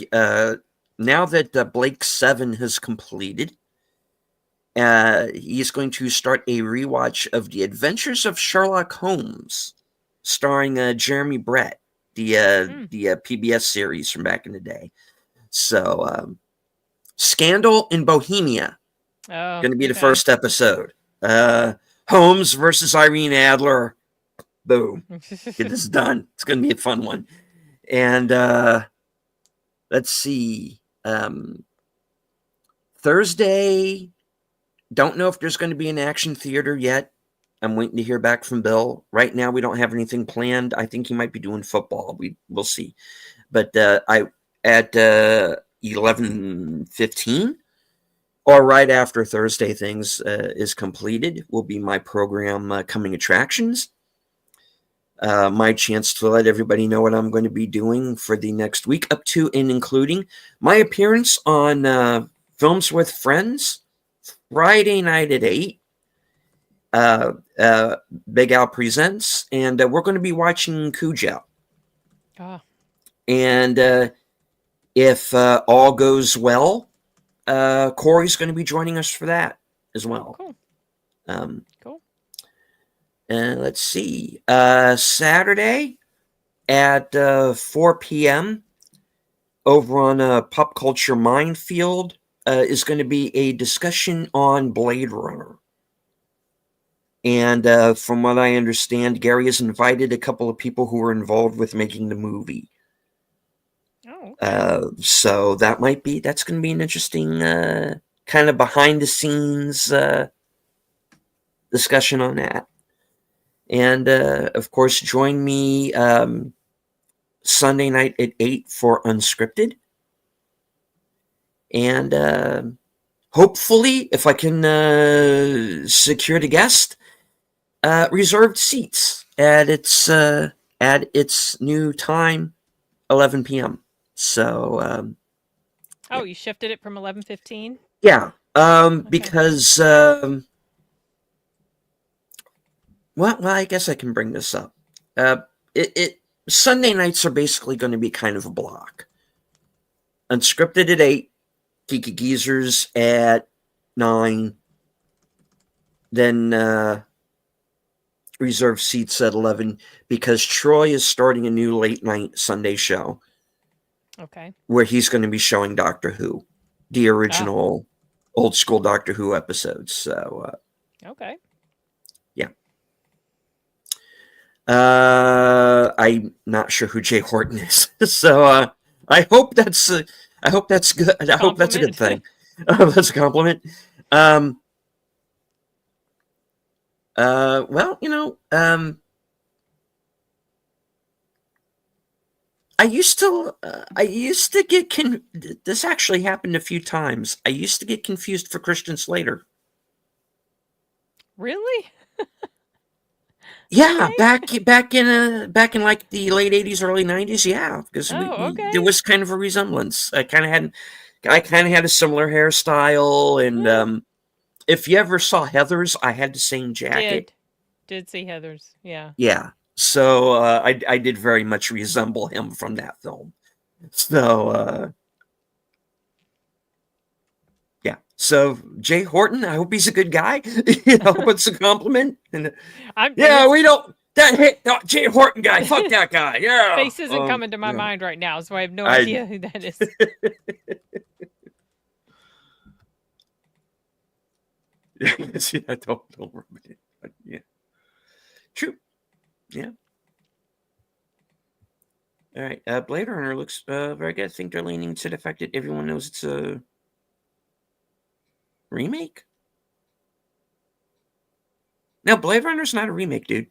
now that Blake 7 has completed, he's going to start a rewatch of The Adventures of Sherlock Holmes, starring Jeremy Brett, the PBS series from back in the day. So, Scandal in Bohemia, going to be the first episode. Holmes versus Irene Adler. Boom. It is done. It's going to be a fun one. And let's see. Thursday, don't know if there's going to be an action theater yet. I'm waiting to hear back from Bill. Right now, we don't have anything planned. I think he might be doing football. We'll see. But I at 11:15 or right after Thursday things is completed will be my program, Coming Attractions. My chance to let everybody know what I'm going to be doing for the next week, up to and including my appearance on Films with Friends, Friday night at 8. Big Al Presents, and we're going to be watching Cujo. And if all goes well, Corey's going to be joining us for that as well. Cool. Cool. And let's see. Saturday at 4 p.m. over on Pop Culture Minefield is going to be a discussion on Blade Runner. And from what I understand, Gary has invited a couple of people who were involved with making the movie. Oh, okay. So that's going to be an interesting kind of behind-the-scenes discussion on that. And, of course, join me Sunday night at 8 for Unscripted. And hopefully, if I can secure the guest, reserved seats at its new time, 11 p.m. So, you shifted it from 11:15? Yeah, Okay. because well, I guess I can bring this up. Sunday nights are basically going to be kind of a block. Unscripted at 8, Geeky Geezers at 9, then reserve seats at 11, because Troy is starting a new late night Sunday show Okay. where he's going to be showing Doctor Who, the original old school Doctor Who episodes. So, okay. yeah. I'm not sure who Jay Horton is, so I hope that's good. I hope that's a good thing. That's a compliment. Well, I used to get this actually happened a few times. I used to get confused for Christian Slater. Really? Yeah, Okay. back in like the late 80s, early 90s. Yeah, because Okay. there was kind of a resemblance. I kind of had a similar hairstyle, and if you ever saw Heathers, I had the same jacket. Did see Heathers? Yeah. Yeah, so I did very much resemble him from that film. So yeah. So Jay Horton, I hope he's a good guy. I hope it's a compliment. And we don't. Jay Horton guy. Fuck that guy. Yeah. Face isn't coming to my mind right now, so I have no idea who that is. Yeah, don't remember it. Yeah. True. Yeah. All right. Blade Runner looks very good. I think they're leaning to the fact that everyone knows it's a remake. No, Blade Runner's not a remake, dude.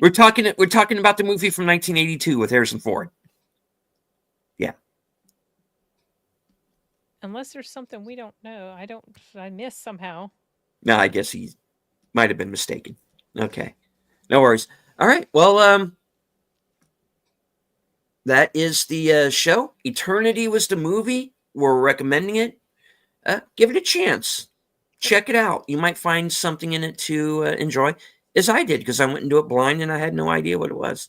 We're talking about the movie from 1982 with Harrison Ford. Yeah. Unless there's something we don't know. I missed somehow. No, I guess he might have been mistaken. Okay. No worries. All right. Well, that is the show. Eternity was the movie. We're recommending it. Give it a chance. Check it out. You might find something in it to enjoy, as I did, because I went into it blind and I had no idea what it was.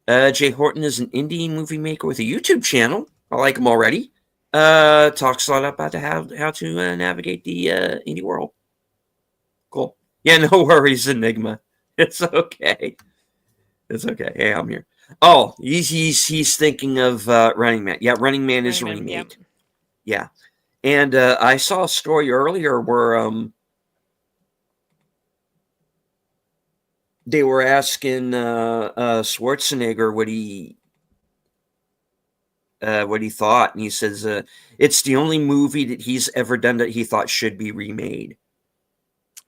Jay Horton is an indie movie maker with a YouTube channel. I like him already. Talks a lot about how to navigate the indie world. Cool. Yeah, no worries, Enigma. It's okay. It's okay. Hey, I'm here. Oh, he's thinking of Running Man. Yeah, Running Man is a remake. Yep. Yeah. And I saw a story earlier where they were asking Schwarzenegger what he thought, and he says it's the only movie that he's ever done that he thought should be remade.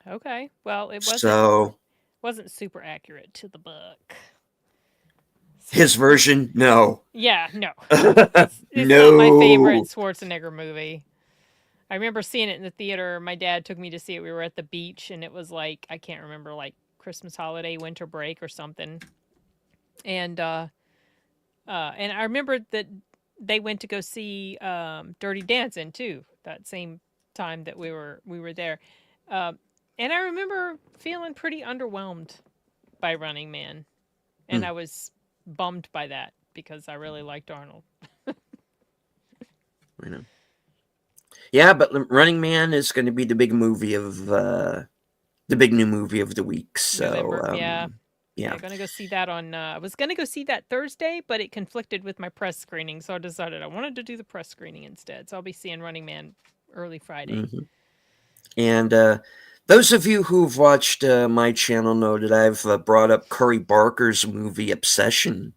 Okay. Well, it wasn't super accurate to the book. His version, no. Yeah, no. It's not my favorite Schwarzenegger movie. I remember seeing it in the theater. My dad took me to see it. We were at the beach, and it was like, I can't remember, like Christmas holiday, winter break or something. And I remember that they went to go see Dirty Dancing too, that same time that we were there. And I remember feeling pretty underwhelmed by Running Man. And I was bummed by that because I really liked Arnold. I know. Yeah, but Running Man is going to be the big movie of the big new movie of the week. So November, yeah, I'm going to go see that on. I was going to go see that Thursday, but it conflicted with my press screening, so I decided I wanted to do the press screening instead. So I'll be seeing Running Man early Friday. Mm-hmm. And those of you who've watched my channel know that I've brought up Curry Barker's movie Obsession.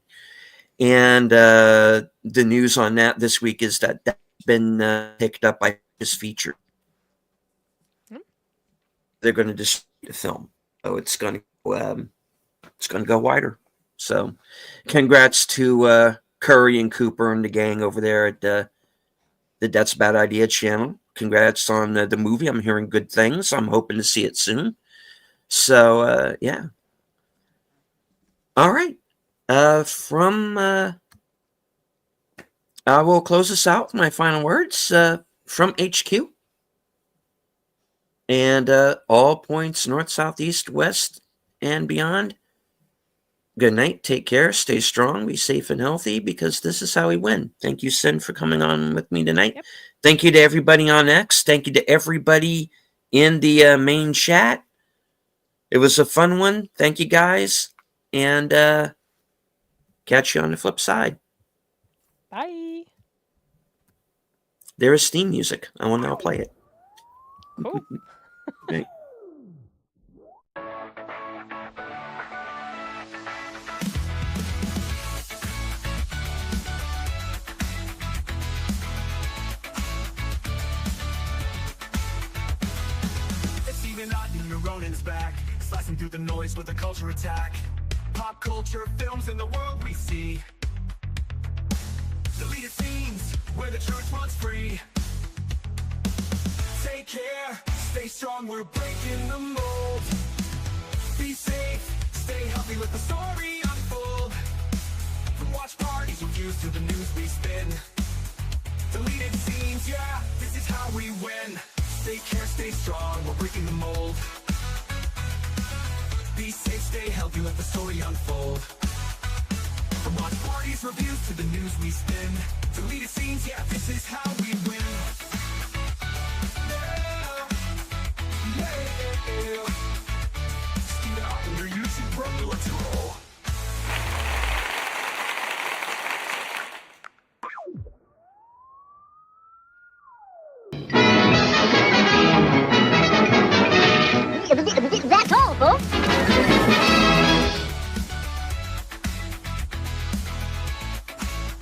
And the news on that this week is that that's been picked up by his feature. They're going to distribute the film. So it's going to go wider. So congrats to Curry and Cooper and the gang over there at the That's a Bad Idea channel. Congrats on the movie. I'm hearing good things. I'm hoping to see it soon. So, yeah. All right. I will close this out with my final words from HQ. And all points north, south, east, west, and beyond. Good night. Take care. Stay strong. Be safe and healthy, because this is how we win. Thank you, Sin, for coming on with me tonight. Yep. Thank you to everybody on X. Thank you to everybody in the main chat. It was a fun one. Thank you, guys. And catch you on the flip side. Bye. There is theme music. I will now play it. Cool. Right. It's even odd when Ronin's back, slicing through the noise with a culture attack. Pop culture films in the world we see. Deleted scenes where the truth runs free. Take care, stay strong, we're breaking the mold. Be safe, stay healthy, let the story unfold. From watch parties or views to the news we spin. Deleted scenes, yeah, this is how we win. Take care, stay strong, we're breaking the mold. Be safe, stay healthy, let the story unfold. From watch parties, reviews to the news we spin. Deleted scenes, yeah, this is how we win. Yeah, yeah.